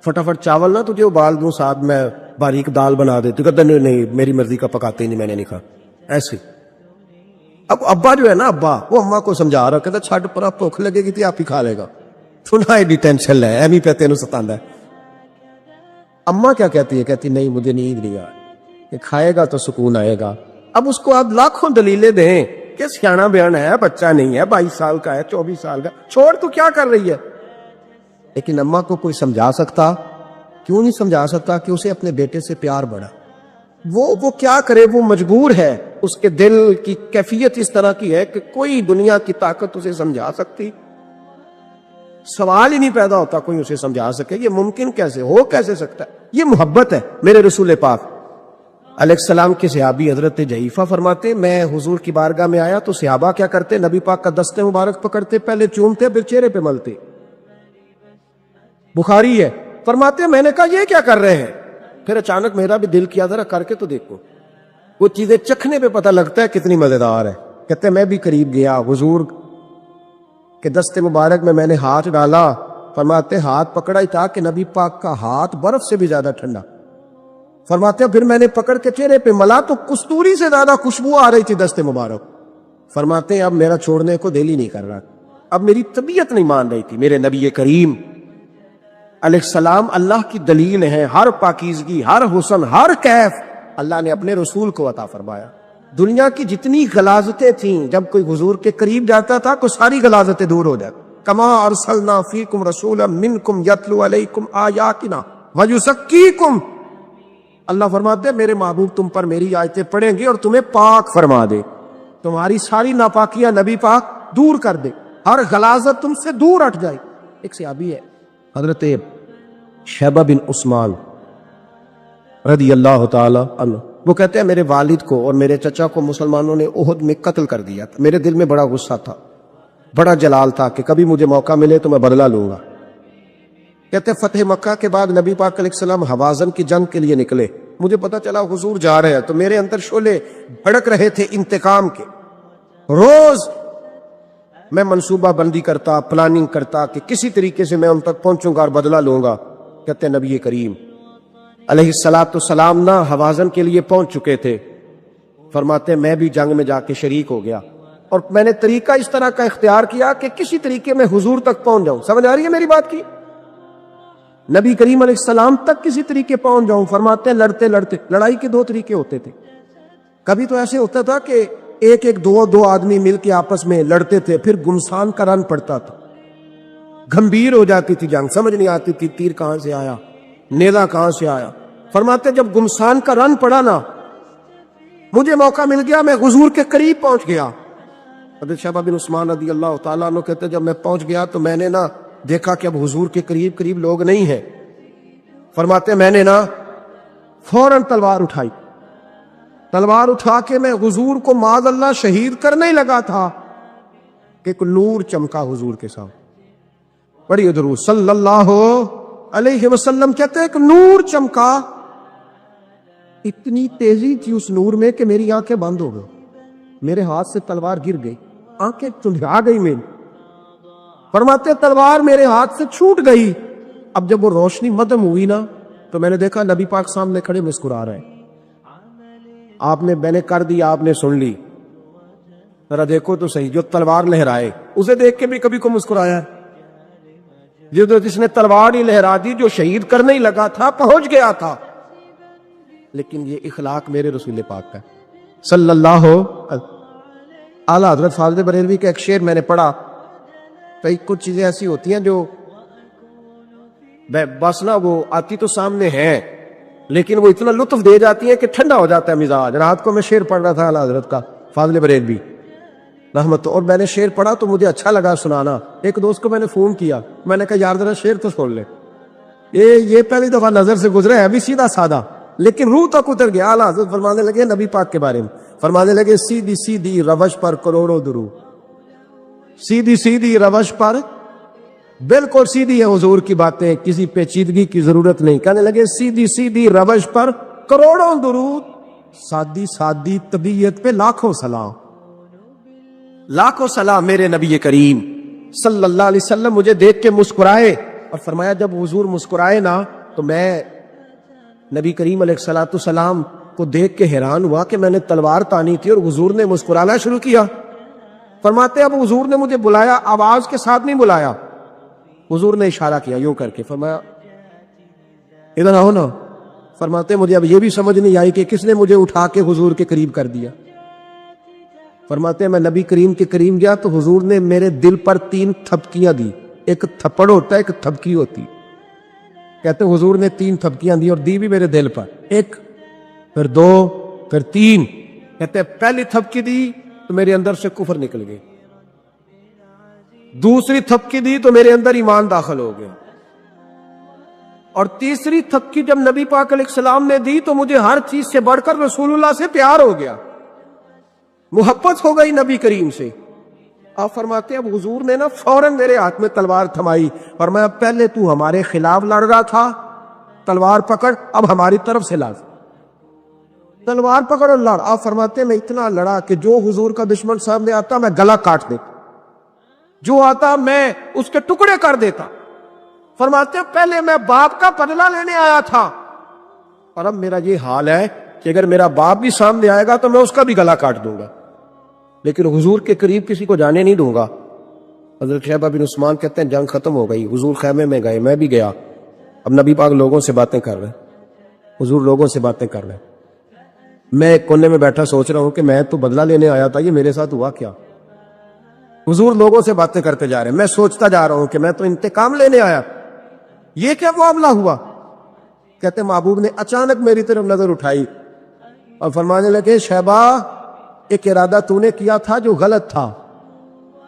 S2: فٹافٹ چاول نہ تجھے ابال دوں، ساتھ میں باریک دال بنا دے. تو کہتا نہیں میری مرضی کا پکاتے ہی نہیں، میں نے نہیں کھا. ایسے اب ابا جو ہے نا، ابا وہ اماں کو سمجھا رہا، کہتا چھٹ پر بھوک لگے گی تو آپ ہی کھا لے گا، سنا ایڈی ٹینشن ہے ایمی پہ تینوں ستاندہ ہے. اماں کیا کہتی ہے؟ کہتی نہیں مجھے نیند نہیں آ کہ کھائے گا تو سکون آئے گا. اب اس کو آپ لاکھوں دلیلیں دیں کہ سیانا بیان ہے، بچہ نہیں ہے، 22 سال کا ہے، 24 سال کا، چھوڑ تو کیا کر رہی ہے. لیکن اماں کو کوئی سمجھا سکتا؟ کیوں نہیں سمجھا سکتا کہ اسے اپنے بیٹے سے پیار بڑھا. وہ کیا کرے، وہ مجبور ہے، اس کے دل کی کیفیت اس طرح کی ہے کہ کوئی دنیا کی طاقت اسے سمجھا سکتی؟ سوال ہی نہیں پیدا ہوتا کوئی اسے سمجھا سکے. یہ ممکن کیسے ہو، کیسے سکتا ہے؟ یہ محبت ہے. میرے رسول پاک علیہ السلام کے صحابی حضرت جعفہ فرماتے میں حضور کی بارگاہ میں آیا تو صحابہ کیا کرتے؟ نبی پاک کا دست مبارک پکڑتے، پہلے چومتے پھر چہرے پہ ملتے. بخاری ہے. فرماتے میں نے کہا یہ کیا کر رہے ہیں؟ پھر اچانک میرا بھی دل کیا ذرا کر کے تو دیکھو. وہ چیزیں چکھنے پہ پتہ لگتا ہے کتنی مزیدار ہے. کہتے میں بھی قریب گیا، حضور کے دست مبارک میں نے ہاتھ ڈالا. فرماتے ہاتھ پکڑا ہی تھا کہ نبی پاک کا ہاتھ برف سے بھی زیادہ ٹھنڈا. فرماتے پھر میں نے پکڑ کے چہرے پہ ملا تو کستوری سے زیادہ خوشبو آ رہی تھی دست مبارک. فرماتے اب میرا چھوڑنے کو دل ہی نہیں کر رہا، اب میری طبیعت نہیں مان رہی تھی. میرے نبی کریم علیہ السلام اللہ کی دلیل ہیں، ہر پاکیزگی، ہر حسن، ہر کیف اللہ نے اپنے رسول کو عطا فرمایا. دنیا کی جتنی غلاظتیں تھیں جب کوئی حضور کے قریب جاتا تھا تو ساری غلاظتیں دور ہو جاتی. کما ارسلنا فیکم رسولا منکم یتلو علیکم آیاتنا ویزکیکم. اللہ فرماتے ہیں میرے محبوب تم پر میری آیتیں پڑھیں گے اور تمہیں پاک فرما دے، تمہاری ساری ناپاکیاں نبی پاک دور کر دے، ہر غلاظت تم سے دور ہٹ جائے. ایک صحابی ہے حضرت شیبہ بن عثمان رضی اللہ تعالی عنہ، وہ کہتے ہیں میرے والد کو اور میرے چچا کو مسلمانوں نے احد میں قتل کر دیا تھا. میرے دل میں بڑا غصہ تھا، بڑا جلال تھا کہ کبھی مجھے موقع ملے تو میں بدلہ لوں گا. کہتے فتح مکہ کے بعد نبی پاک علیہ السلام حوازن کی جنگ کے لیے نکلے. مجھے پتا چلا حضور جا رہے ہیں تو میرے اندر شعلے بھڑک رہے تھے انتقام کے. روز میں منصوبہ بندی کرتا، پلاننگ کرتا کہ کسی طریقے سے میں ان تک پہنچوں گا اور بدلہ لوں گا. کہتے ہیں نبی کریم علیہ السلام نہ حوازن کے لیے پہنچ چکے تھے. فرماتے میں بھی جنگ میں جا کے شریک ہو گیا اور میں نے طریقہ اس طرح کا اختیار کیا کہ کسی طریقے میں حضور تک پہنچ جاؤں. سمجھ آ رہی ہے میری بات کی؟ نبی کریم علیہ السلام تک کسی طریقے پہنچ جاؤں. فرماتے ہیں لڑتے لڑتے، لڑائی کے دو طریقے ہوتے تھے. کبھی تو ایسے ہوتا تھا کہ ایک دو آدمی مل کے آپس میں لڑتے تھے، پھر گمسان کا رن پڑتا تھا. گھمبیر ہو جاتی تھی جنگ، سمجھ نہیں آتی تھی تیر کہاں سے آیا، نیزہ کہاں سے آیا۔ فرماتے جب گمسان کا رن پڑا نا، مجھے موقع مل گیا، میں حضور کے قریب پہنچ گیا۔ حضرت شیبہ بن عثمان رضی اللہ تعالیٰ عنہ کہتے جب میں پہنچ گیا تو میں نے نا دیکھا کہ اب حضور کے قریب قریب لوگ نہیں ہیں۔ فرماتے میں نے نا فوراً تلوار اٹھائی، تلوار اٹھا کے میں حضور کو معاذ اللہ شہید کرنے ہی لگا تھا کہ ایک نور چمکا حضور کے ساتھ۔ پڑھیے درود صلی اللہ علیہ وسلم، کہتے ایک نور چمکا، اتنی تیزی تھی اس نور میں کہ میری آنکھیں بند ہو گئی، میرے ہاتھ سے تلوار گر گئی، آنکھیں چندھا گئی میری۔ فرماتے تلوار میرے ہاتھ سے چھوٹ گئی۔ اب جب وہ روشنی مدھم ہوئی نا تو میں نے دیکھا نبی پاک سامنے کھڑے مسکرا رہے ہیں۔ آپ نے میں نے کر دی، آپ نے سن لی، ذرا دیکھو تو صحیح، جو تلوار لہرائے اسے دیکھ کے بھی کبھی کو مسکرایا ہے؟ جس نے تلوار ہی لہرا دی، جو شہید کرنے ہی لگا تھا، پہنچ گیا تھا۔ لیکن یہ اخلاق میرے رسول پاک کا صلی اللہ اعلیٰ حضرت فاضل بریلوی کا ایک شعر میں نے پڑھا، کئی کچھ چیزیں ایسی ہوتی ہیں جو بس نا وہ آتی تو سامنے ہیں لیکن وہ اتنا لطف دے جاتی ہیں کہ ٹھنڈا ہو جاتا ہے مزاج۔ رات کو میں شعر پڑھ رہا تھا اعلیٰ حضرت کا فاضل بریلوی رحمت، اور میں نے شعر پڑھا تو مجھے اچھا لگا سنانا۔ ایک دوست کو میں نے فون کیا، میں نے کہا یار ذرا شعر تو سن لے، یہ پہلی دفعہ نظر سے گزرا ہے، ابھی سیدھا سادہ لیکن روح تک اتر گیا۔ اعلیٰ حضرت فرمانے لگے نبی پاک کے بارے میں، فرمانے لگے سیدھی سیدھی روش پر کروڑوں درود، سیدھی سیدھی روش پر بالکل سیدھی ہے حضور کی باتیں، کسی پیچیدگی کی ضرورت نہیں۔ کہنے لگے سیدھی سیدھی روش پر کروڑوں درود، سادی سادی طبیعت پہ لاکھوں سلام، لاکھوں سلام میرے نبی کریم صلی اللہ علیہ وسلم مجھے دیکھ کے مسکرائے۔ اور فرمایا جب حضور مسکرائے نا تو میں نبی کریم علیہ الصلوۃ والسلام کو دیکھ کے حیران ہوا کہ میں نے تلوار تانی تھی اور حضور نے مسکرانا شروع کیا۔ فرماتے اب حضور نے مجھے بلایا، آواز کے ساتھ نہیں بلایا، حضور نے اشارہ کیا یوں کر کے، فرمایا ادھر آؤ نا۔ فرماتے مجھے اب یہ بھی سمجھ نہیں آئی کہ کس نے مجھے اٹھا کے حضور کے قریب کر دیا۔ فرماتے میں نبی کریم کے قریب گیا تو حضور نے میرے دل پر 3 تھپکیاں دی، ایک تھپڑ ہوتا ہے ایک تھپکی ہوتی، کہتے حضور نے 3 تھپکیاں دی اور دی بھی میرے دل پر، 1 پھر 2 پھر 3۔ کہتے پہلی تھپکی دی تو میرے اندر سے کفر نکل گئی، دوسری تھپکی دی تو میرے اندر ایمان داخل ہو گیا، اور تیسری تھپکی جب نبی پاک علیہ السلام نے دی تو مجھے ہر چیز سے بڑھ کر رسول اللہ سے پیار ہو گیا، محبت ہو گئی نبی کریم سے۔ آپ فرماتے اب حضور نے نا فوراً میرے ہاتھ میں تلوار تھمائی، فرمایا پہلے تو ہمارے خلاف لڑ رہا تھا، تلوار پکڑ اب ہماری طرف سے لڑ، تلوار پکڑ اور لڑ۔ آپ فرماتے میں اتنا لڑا کہ جو حضور کا دشمن سامنے آتا میں گلا کاٹ دیتا، جو آتا میں اس کے ٹکڑے کر دیتا۔ فرماتے پہلے میں باپ کا بدلہ لینے آیا تھا اور اب میرا یہ حال ہے کہ اگر میرا باپ بھی سامنے آئے گا تو میں اس کا بھی گلا کاٹ دوں گا، لیکن حضور کے قریب کسی کو جانے نہیں دوں گا۔ حضرت شیبہ بن عثمان کہتے ہیں جنگ ختم ہو گئی، حضور خیمے میں گئے، میں بھی گیا، اب نبی پاک لوگوں سے باتیں کر رہے ہیں، حضور لوگوں سے باتیں کر رہے ہیں، میں ایک کونے میں بیٹھا سوچ رہا ہوں کہ میں تو بدلہ لینے آیا تھا، یہ میرے ساتھ ہوا کیا؟ حضور لوگوں سے باتیں کرتے جا رہے ہیں، میں سوچتا جا رہا ہوں کہ میں تو انتقام لینے آیا، یہ کیا معاملہ ہوا؟ کہتے محبوب نے اچانک میری طرف نظر اٹھائی اور فرمانے لگے شیبہ ایک ارادہ تو نے کیا تھا جو غلط تھا،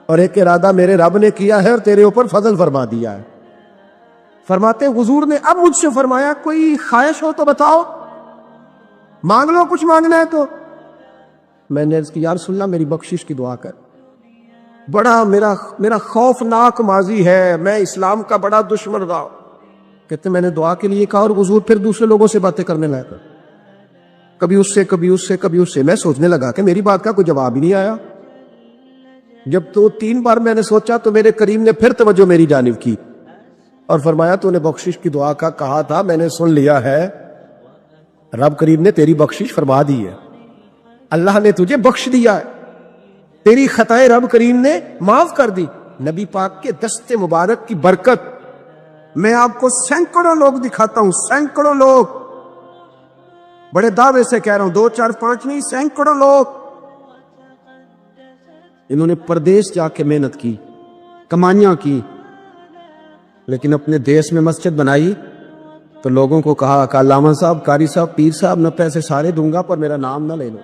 S2: اور ایک ارادہ میرے رب نے کیا ہے اور تیرے اوپر فضل فرما دیا ہے۔ فرماتے حضور نے اب مجھ سے فرمایا کوئی خواہش ہو تو بتاؤ، مانگ لو کچھ مانگنا ہے تو۔ میں نے عرض کی یا رسول اللہ میری بخشش کی دعا کر، بڑا میرا خوفناک ماضی ہے، میں اسلام کا بڑا دشمن رہا۔ کہتے میں نے دعا کے لیے کہا اور حضور پھر دوسرے لوگوں سے باتیں کرنے لگا، کبھی اس سے کبھی اس سے کبھی اس سے۔ میں سوچنے لگا کہ میری بات کا کوئی جواب ہی نہیں آیا۔ جب تو 3 بار میں نے سوچا تو میرے کریم نے پھر توجہ میری جانب کی اور فرمایا تو نے بخشش کی دعا کا کہا تھا، میں نے سن لیا ہے، رب کریم نے تیری بخشش فرما دی ہے، اللہ نے تجھے بخش دیا ہے، تیری خطائیں رب کریم نے معاف کر دی۔ نبی پاک کے دست مبارک کی برکت میں آپ کو سینکڑوں لوگ دکھاتا ہوں، سینکڑوں لوگ، بڑے دعوے سے کہہ رہا ہوں، 2 4 5 نہیں، سینکڑوں لوگ انہوں نے پردیس جا کے محنت کی، کمائیاں کی، لیکن اپنے دیش میں مسجد بنائی تو لوگوں کو کہا کہ علامہ صاحب، قاری صاحب، پیر صاحب، میں پیسے سارے دوں گا پر میرا نام نہ لے لو۔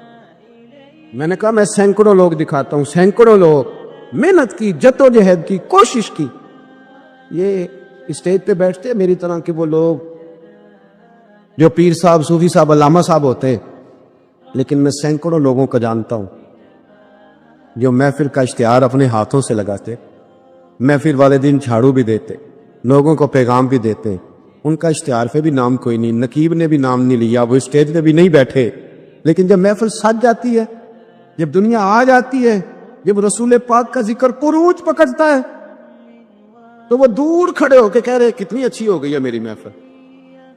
S2: میں نے کہا میں سینکڑوں لوگ دکھاتا ہوں، سینکڑوں لوگ محنت کی، جدوجہد کی، کوشش کی۔ یہ اسٹیج پہ بیٹھتے میری طرح کے وہ لوگ جو پیر صاحب، صوفی صاحب، علامہ صاحب ہوتے، لیکن میں سینکڑوں لوگوں کو جانتا ہوں جو محفل کا اشتہار اپنے ہاتھوں سے لگاتے، محفل والے دن جھاڑو بھی دیتے، لوگوں کو پیغام بھی دیتے، ان کا اشتہار پہ بھی نام کوئی نہیں، نقیب نے بھی نام نہیں لیا، وہ اسٹیج پہ بھی نہیں بیٹھے، لیکن جب محفل سج جاتی ہے، جب دنیا آ جاتی ہے، جب رسول پاک کا ذکر عروج پکڑتا ہے، تو وہ دور کھڑے ہو کے کہہ رہے کتنی اچھی ہو گئی ہے میری محفل،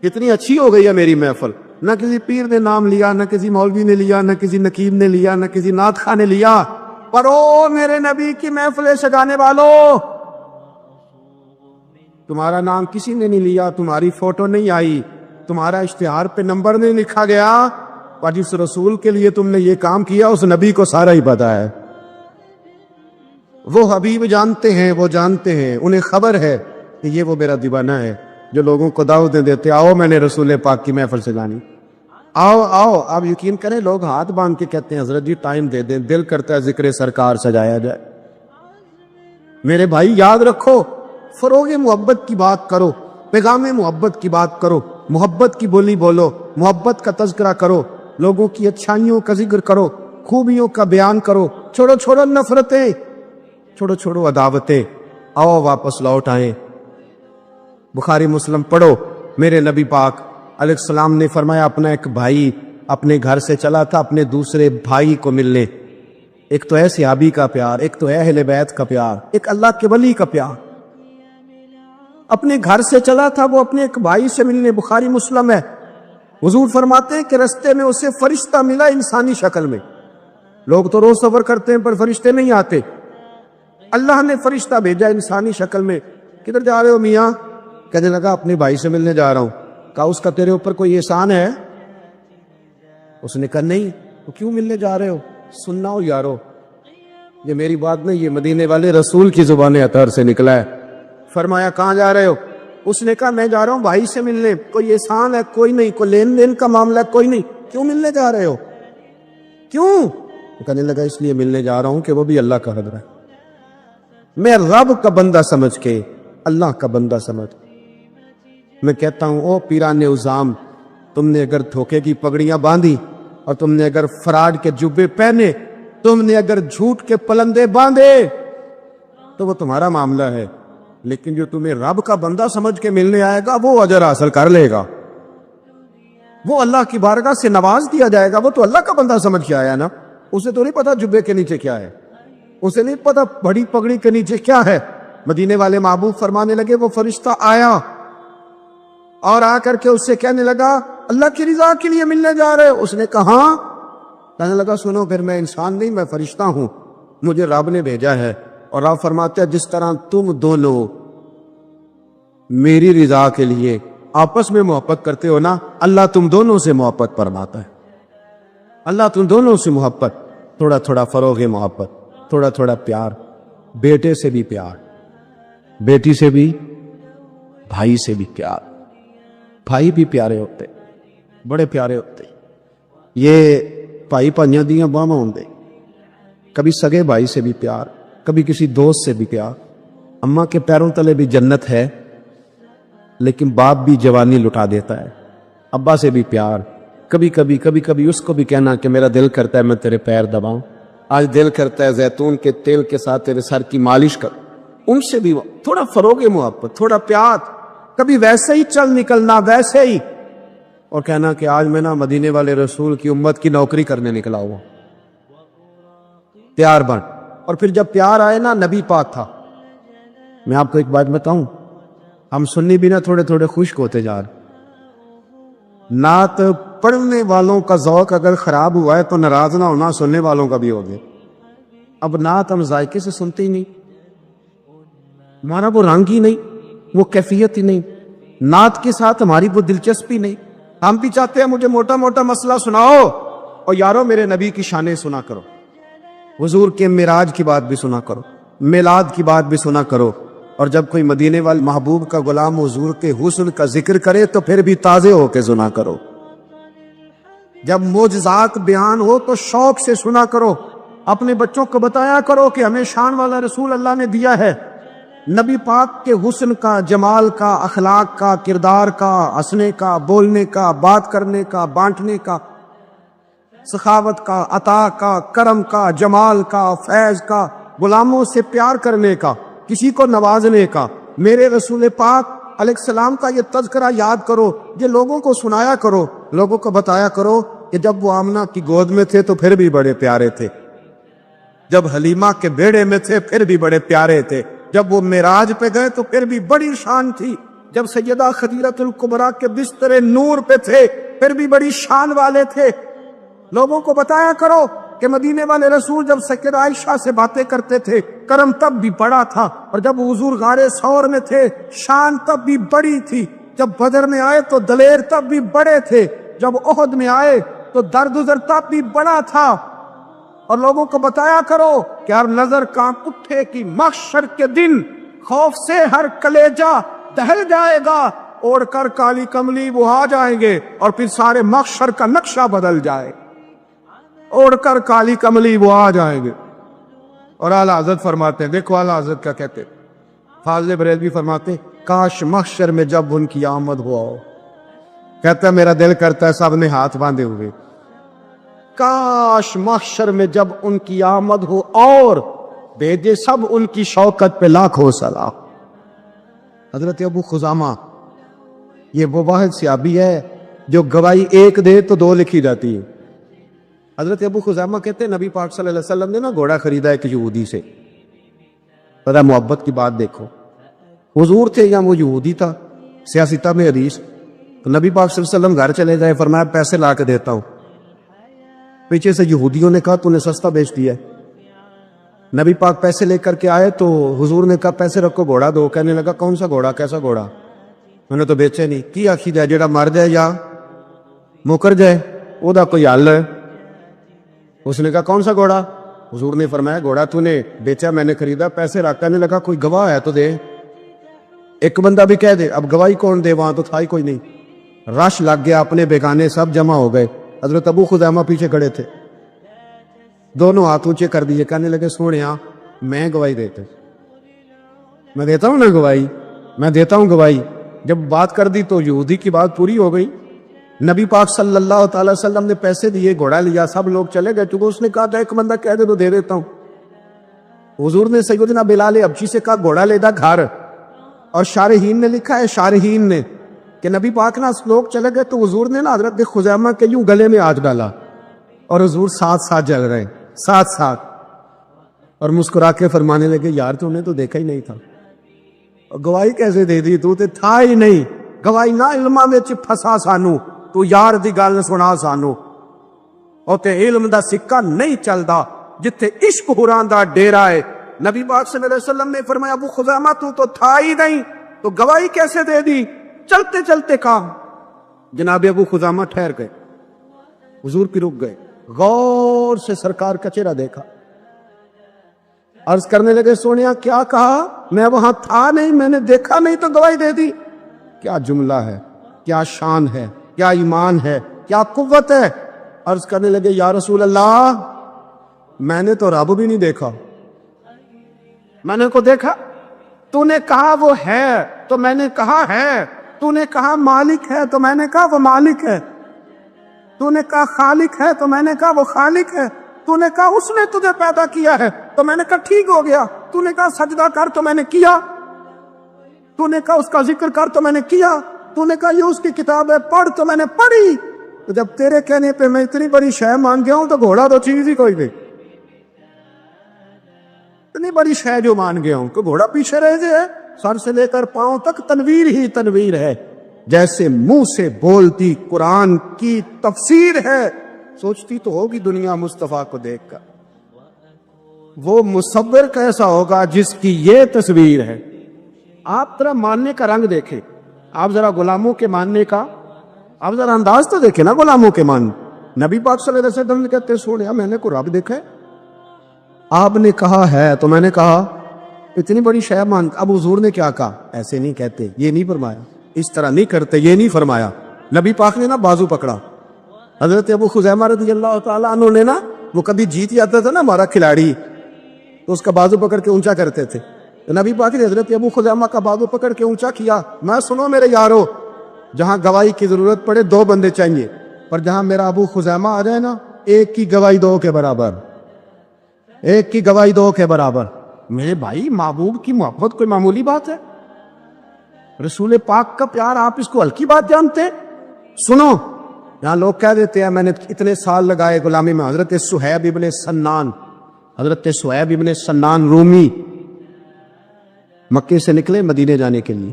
S2: کتنی اچھی ہو گئی ہے میری محفل۔ نہ کسی پیر نے نام لیا، نہ کسی مولوی نے لیا، نہ کسی نقیب نے لیا، نہ کسی نعت خواہ نے لیا، پر او میرے نبی کی محفلیں سجانے والوں، تمہارا نام کسی نے نہیں لیا، تمہاری فوٹو نہیں آئی، تمہارا اشتہار پہ نمبر نہیں لکھا گیا، اور جس رسول کے لیے تم نے یہ کام کیا اس نبی کو سارا ہی پتا ہے۔ وہ حبیب جانتے ہیں، وہ جانتے ہیں، انہیں خبر ہے کہ یہ وہ میرا دیوانہ ہے جو لوگوں کو دعوتیں دیتے، آؤ میں نے رسول پاک کی محفل سجانی، آؤ آؤ۔ آپ یقین کریں لوگ ہاتھ باندھ کے کہتے ہیں حضرت جی ٹائم دے دیں، دل کرتا ہے ذکر سرکار سجایا جائے۔ میرے بھائی یاد رکھو، فروغ محبت کی بات کرو، پیغام محبت کی بات کرو، محبت کی بولی بولو، محبت کا تذکرہ کرو، لوگوں کی اچھائیوں کا ذکر کرو، خوبیوں کا بیان کرو، چھوڑو چھوڑو نفرتیں، چھوڑو چھوڑو عداوتیں، آؤ واپس لوٹ آئیں۔ بخاری مسلم پڑھو، میرے نبی پاک علیہ السلام نے فرمایا اپنا ایک بھائی اپنے گھر سے چلا تھا اپنے دوسرے بھائی کو ملنے، ایک تو ہے صحابی کا پیار، ایک تو ہے اہل بیت کا پیار، ایک اللہ کے ولی کا پیار، اپنے گھر سے چلا تھا وہ اپنے ایک بھائی سے ملنے، بخاری مسلم ہے۔ حضور فرماتے ہیں کہ رستے میں اسے فرشتہ ملا انسانی شکل میں، لوگ تو روز سفر کرتے ہیں پر فرشتے نہیں آتے، اللہ نے فرشتہ بھیجا انسانی شکل میں۔ کدھر جا رہے ہو میاں؟ کہنے لگا اپنے بھائی سے ملنے جا رہا ہوں۔ کہا اس کا تیرے اوپر کوئی احسان ہے؟ اس نے کہا نہیں۔ تو کیوں ملنے جا رہے ہو؟ سننا ہو یارو، یہ میری بات نہیں، یہ مدینے والے رسول کی زبان اطہر سے نکلا ہے۔ فرمایا کہاں جا رہے ہو؟ اس نے کہا میں جا رہا ہوں بھائی سے ملنے، کوئی احسان ہے؟ کوئی نہیں، کوئی لین دین کا معاملہ ہے؟ کوئی نہیں۔ کیوں ملنے جا رہے ہو؟ کیوں؟ وہ کہنے لگا اس لیے ملنے جا رہا ہوں کہ وہ بھی اللہ کا حضر ہے، میں رب کا بندہ سمجھ کے، اللہ کا بندہ سمجھ۔ میں کہتا ہوں او پیران عظام، تم نے اگر دھوکے کی پگڑیاں باندھی، اور تم نے اگر فراڈ کے جبے پہنے، تم نے اگر جھوٹ کے پلندے باندھے، تو وہ تمہارا معاملہ ہے، لیکن جو تمہیں رب کا بندہ سمجھ کے ملنے آئے گا وہ اجر حاصل کر لے گا، وہ اللہ کی بارگاہ سے نواز دیا جائے گا، وہ تو اللہ کا بندہ سمجھ کے آیا نا، اسے تو نہیں پتا جبے کے نیچے کیا ہے، اسے نہیں پتا بڑی پگڑی کے نیچے کیا ہے۔ مدینے والے محبوب فرمانے لگے وہ فرشتہ آیا اور آ کر کے اس سے کہنے لگا اللہ کی رضا کے لیے ملنے جا رہے ہو؟ اس نے کہا ہاں۔ کہنے لگا سنو پھر میں انسان نہیں، میں فرشتہ ہوں، مجھے رب نے بھیجا ہے، اور آپ فرماتے ہیں جس طرح تم دونوں میری رضا کے لیے آپس میں محبت کرتے ہو نا، اللہ تم دونوں سے محبت فرماتا ہے، اللہ تم دونوں سے محبت، تھوڑا تھوڑا فروغ محبت، تھوڑا تھوڑا پیار، بیٹے سے بھی پیار، بیٹی سے بھی، بھائی سے بھی پیار۔ بھائی بھی پیارے ہوتے، بڑے پیارے ہوتے، یہ بھائی پائیاں دیاں باہماں ہوندے، کبھی سگے بھائی سے بھی پیار، کبھی کسی دوست سے بھی پیار۔ اماں کے پیروں تلے بھی جنت ہے، لیکن باپ بھی جوانی لٹا دیتا ہے۔ ابا سے بھی پیار، کبھی کبھی اس کو بھی کہنا کہ میرا دل کرتا ہے میں تیرے پیر دباؤں، آج دل کرتا ہے زیتون کے تیل کے ساتھ تیرے سر کی مالش کر، ان سے بھی تھوڑا فروغ محبت، تھوڑا پیار، کبھی ویسے ہی چل نکلنا، ویسے ہی، اور کہنا کہ آج میں نا مدینے والے رسول کی امت کی نوکری کرنے نکلا ہوا، تیار بن۔ اور پھر جب پیار آئے نا، نبی پاک تھا۔ میں آپ کو ایک بات بتاؤں، ہم سنی بھی نا تھوڑے تھوڑے خشک ہوتے جا رہے۔ نعت پڑھنے والوں کا ذوق اگر خراب ہوا ہے تو ناراض نہ ہونا سننے والوں کا بھی ہو گیا۔ اب نعت ہم ذائقے سے سنتے ہی نہیں، ہمارا وہ رنگ ہی نہیں، وہ کیفیت ہی نہیں، نعت کے ساتھ ہماری وہ دلچسپی نہیں۔ ہم بھی چاہتے ہیں مجھے موٹا موٹا مسئلہ سناؤ، اور یارو میرے نبی کی شانیں سنا کرو، حضور کے معراج کی بات بھی سنا کرو، میلاد کی بات بھی سنا کرو، اور جب کوئی مدینے والے محبوب کا غلام حضور کے حسن کا ذکر کرے تو پھر بھی تازے ہو کے سنا کرو. جب معجزات بیان ہو تو شوق سے سنا کرو. اپنے بچوں کو بتایا کرو کہ ہمیں شان والا رسول اللہ نے دیا ہے. نبی پاک کے حسن کا، جمال کا، اخلاق کا، کردار کا، ہنسنے کا، بولنے کا، بات کرنے کا، بانٹنے کا، سخاوت کا، عطا کا، کرم کا، جمال کا، فیض کا، غلاموں سے پیار کرنے کا، کسی کو نوازنے کا، میرے رسول پاک علیہ السلام کا یہ تذکرہ یاد کرو. یہ لوگوں کو سنایا کرو، لوگوں کو بتایا کرو کہ جب وہ آمنہ کی گود میں تھے تو پھر بھی بڑے پیارے تھے، جب حلیمہ کے بیڑے میں تھے پھر بھی بڑے پیارے تھے، جب وہ معراج پہ گئے تو پھر بھی بڑی شان تھی، جب سیدہ خدیجہ الکبریٰ کے بستر نور پہ تھے پھر بھی بڑی شان والے تھے. لوگوں کو بتایا کرو کہ مدینے والے رسول جب سیدہ عائشہ سے باتیں کرتے تھے کرم تب بھی بڑا تھا، اور جب حضور غار ثور میں تھے شان تب بھی بڑی تھی، جب بدر میں آئے تو دلیر تب بھی بڑے تھے، جب احد میں آئے تو درد و تب بھی بڑا تھا. اور لوگوں کو بتایا کرو کہ ہر نظر کانپ اٹھے کہ محشر کے دن خوف سے ہر کلیجہ دہل جائے گا، اوڑھ کر کالی کملی وہ آ جائیں گے اور پھر سارے محشر کا نقشہ بدل جائے. اوڑھ کر کالی کملی وہ آ جائیں گے. اور اعلیٰ حضرت فرماتے ہیں، دیکھو اعلیٰ حضرت کیا کہتے ہیں، فاضل بریلوی فرماتے ہیں کاش محشر میں جب ان کی آمد ہوا ہو. کہتا ہے میرا دل کرتا ہے سب نے ہاتھ باندھے ہوئے، کاش محشر میں جب ان کی آمد ہو اور بھیجے سب ان کی شوکت پہ لاکھوں سلام. حضرت ابو خزامہ یہ وہ واحد صحابی ہے جو گواہی ایک دے تو دو لکھی جاتی ہے. حضرت ابو خزامہ کہتے ہیں نبی پاک صلی اللہ علیہ وسلم نے نا گھوڑا خریدا ایک یہودی سے. ذرا محبت کی بات دیکھو، حضور تھے یا وہ یہودی تھا؟ سیاستہ میں حدیث. تو نبی پاک صلی اللہ علیہ وسلم گھر چلے جائے، فرمایا پیسے لا کے دیتا ہوں. پیچھے سے یہودیوں نے کہا تو نے سستا بیچ دیا ہے. نبی پاک پیسے لے کر کے آئے تو حضور نے کہا پیسے رکھو گھوڑا دو. کہنے لگا کون سا گھوڑا، کیسا گھوڑا؟ میں نے تو بیچے نہیں. کی آخی جائے جڑا مر جائے یا مکر جائے او دا کوئی حل ہے. اس نے کہا کون سا گھوڑا؟ حضور نے فرمایا گھوڑا تو نے بیچا، میں نے خریدا، پیسے رکھ. کہنے لگا کوئی گواہ ہے تو دے. ایک بندہ بھی کہہ دے. اب گواہی کون دے، وہاں تو تھا ہی کوئی نہیں. رش لگ گیا، اپنے بیگانے سب جمع ہو گئے. حضرت ابو خزامہ پیچھے کھڑے تھے، دونوں ہاتھ اونچے کر دیے. کہنے لگے سونیا میں گواہی دیتے، میں دیتا ہوں نا گواہی، میں دیتا ہوں گواہی. جب بات کر دی تو یہودی کی بات پوری ہو گئی. نبی پاک صلی اللہ تعالی وسلم نے پیسے دیے، گھوڑا لیا، سب لوگ چلے گئے. چونکہ اس نے کہا تھا ایک بندہ کہہ دے تو دے دیتا ہوں. حضور نے سیدنا بلال حبشی سے کہا گھوڑا لے دا گھر. اور شارحین نے لکھا ہے، شارحین نے، کہ نبی پاک نا لوگ چلے گئے تو حضور نے نا حضرت خزامہ کے یوں گلے میں ہاتھ ڈالا اور حضور ساتھ ساتھ جل رہے، ساتھ ساتھ، اور مسکرا کے فرمانے لگے یار تو نے تو دیکھا ہی نہیں تھا. گواہی کیسے دے دی، تو تے تھا ہی نہیں. گواہی نہ علماں وچ پھسا سانو، تو یار دی گل سنا سانو. او تے علم دا سکہ نہیں چلدا جتھے عشق حراں دا ڈیرا ہے. نبی پاک صلی اللہ علیہ وسلم نے فرمایا ابو خزامہ تو تھا ہی نہیں، تو گواہی کیسے دے دی؟ چلتے چلتے کہا. جناب ابو خزامہ ٹھہر گئے، حضور پہ رک گئے، غور سے سرکار کا چہرہ دیکھا، عرض کرنے لگے سونیا کیا کہا؟ میں وہاں تھا نہیں، میں نے دیکھا نہیں تو گواہی دے دی. کیا جملہ ہے، کیا شان ہے، کیا ایمان ہے، کیا قوت ہے. عرض کرنے لگے یا رسول اللہ میں نے تو رب بھی نہیں دیکھا. میں نے کو دیکھا، تو نے کہا وہ ہے تو میں نے کہا ہے، تو نے کہا مالک ہے تو میں نے کہا وہ مالک ہے، تو نے کہا خالق ہے تو میں نے کہا وہ خالق ہے، تو نے کہا اس نے تجھے پیدا کیا ہے تو میں نے کہا ٹھیک ہو گیا، تو نے کہا سجدہ کر تو میں نے کیا، تو نے کہا اس کا ذکر کر تو میں نے کیا، تو نے کہا یہ اس کی کتاب ہے پڑھ تو میں نے پڑھی. تو جب تیرے کہنے پہ میں اتنی بڑی شے مان گیا ہوں تو گھوڑا تو چیز ہی کوئی نہیں. اتنی بڑی شے جو مان گیا ہوں کہ گھوڑا پیچھے رہ جائے، سر سے لے کر پاؤں تک تنویر ہی تنویر ہے، جیسے منہ سے بولتی قرآن کی تفسیر ہے. سوچتی تو ہوگی دنیا مصطفیٰ کو دیکھ کر وہ مصور کیسا ہوگا جس کی یہ تصویر ہے. آپ ذرا ماننے کا رنگ دیکھیں، آپ ذرا غلاموں کے ماننے کا، آپ ذرا انداز تو دیکھیں نا غلاموں کے مان. نبی پاک صلی اللہ علیہ وسلم کہتے سوڑیا میں نے کو رب دیکھا ہے. آپ نے کہا ہے تو میں نے کہا اتنی بڑی شے مان. اب حضور نے کیا کہا؟ ایسے نہیں کہتے، یہ نہیں فرمایا، اس طرح نہیں کرتے، یہ نہیں فرمایا. نبی پاک نے نا بازو پکڑا. حضرت ابو خزیمہ رضی اللہ تعالیٰ عنہ نے نا، وہ کبھی جیت جاتا تھا نا ہمارا کھلاڑی، تو اس کا بازو پکڑ کے اونچا کرتے تھے. تو نبی پاک نے حضرت ابو خزیمہ کا بازو پکڑ کے اونچا کیا. میں سنو میرے یارو، جہاں گواہی کی ضرورت پڑے 2 بندے چاہیے، پر جہاں میرا ابو خزیمہ آ جائے نا، ایک کی گواہی 2 کے برابر، ایک کی گواہی 2 کے برابر. میرے بھائی، محبوب کی محبت کوئی معمولی بات ہے؟ رسول پاک کا پیار آپ اس کو ہلکی بات جانتے ہیں؟ سنو، یہاں لوگ کہہ دیتے ہیں میں نے اتنے سال لگائے غلامی میں. حضرت صہیب ابن سنان، حضرت صہیب ابن سنان رومی مکے سے نکلے مدینے جانے کے لیے.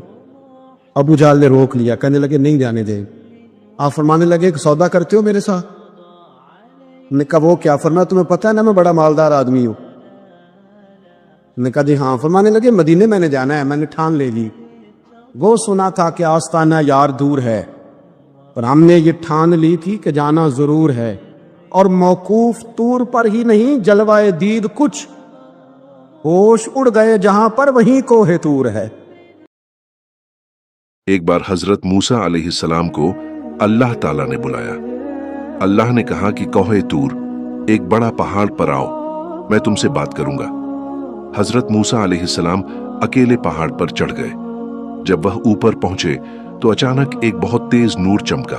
S2: ابو جہل نے روک لیا، کہنے لگے نہیں جانے دے. آپ فرمانے لگے کہ سودا کرتے ہو میرے ساتھ؟ نے کہا وہ کیا؟ فرمایا تمہیں پتہ ہے نا میں بڑا مالدار آدمی ہوں. نے کہا جی ہاں. فرمانے لگے مدینے میں نے جانا ہے، میں نے ٹھان لے لی. وہ سنا تھا کہ آستانہ یار دور ہے، پر ہم نے یہ ٹھان لی تھی کہ جانا ضرور ہے. اور موقوف طور پر ہی نہیں، جلوائے دید کچھ ہوش اڑ گئے جہاں پر وہیں کوہ طور ہے.
S3: ایک بار حضرت موسیٰ علیہ السلام کو اللہ تعالیٰ نے بلایا. اللہ نے کہا کہ کوہ طور، ایک بڑا پہاڑ پر آؤ، میں تم سے بات کروں گا. حضرت موسیٰ علیہ السلام اکیلے پہاڑ پر چڑھ گئے. جب وہ اوپر پہنچے تو اچانک ایک بہت تیز نور چمکا.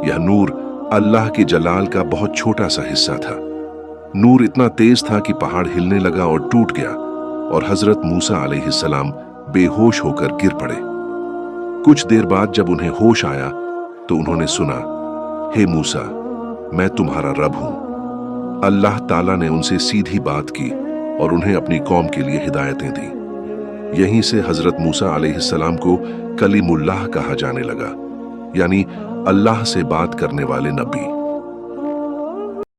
S3: یہ نور اللہ کے جلال کا بہت چھوٹا سا حصہ تھا. نور اتنا تیز تھا کہ پہاڑ ہلنے لگا اور ٹوٹ گیا، اور حضرت موسیٰ علیہ السلام بے ہوش ہو کر گر پڑے. کچھ دیر بعد جب انہیں ہوش آیا تو انہوں نے سنا، ہے موسیٰ، میں تمہارا رب ہوں. اللہ تعالیٰ نے ان سے سیدھی بات کی اور انہیں اپنی قوم کے لیے ہدایتیں دیں. یہیں سے حضرت موسیٰ علیہ السلام کو کلیم اللہ کہا جانے لگا، یعنی اللہ سے بات کرنے والے نبی.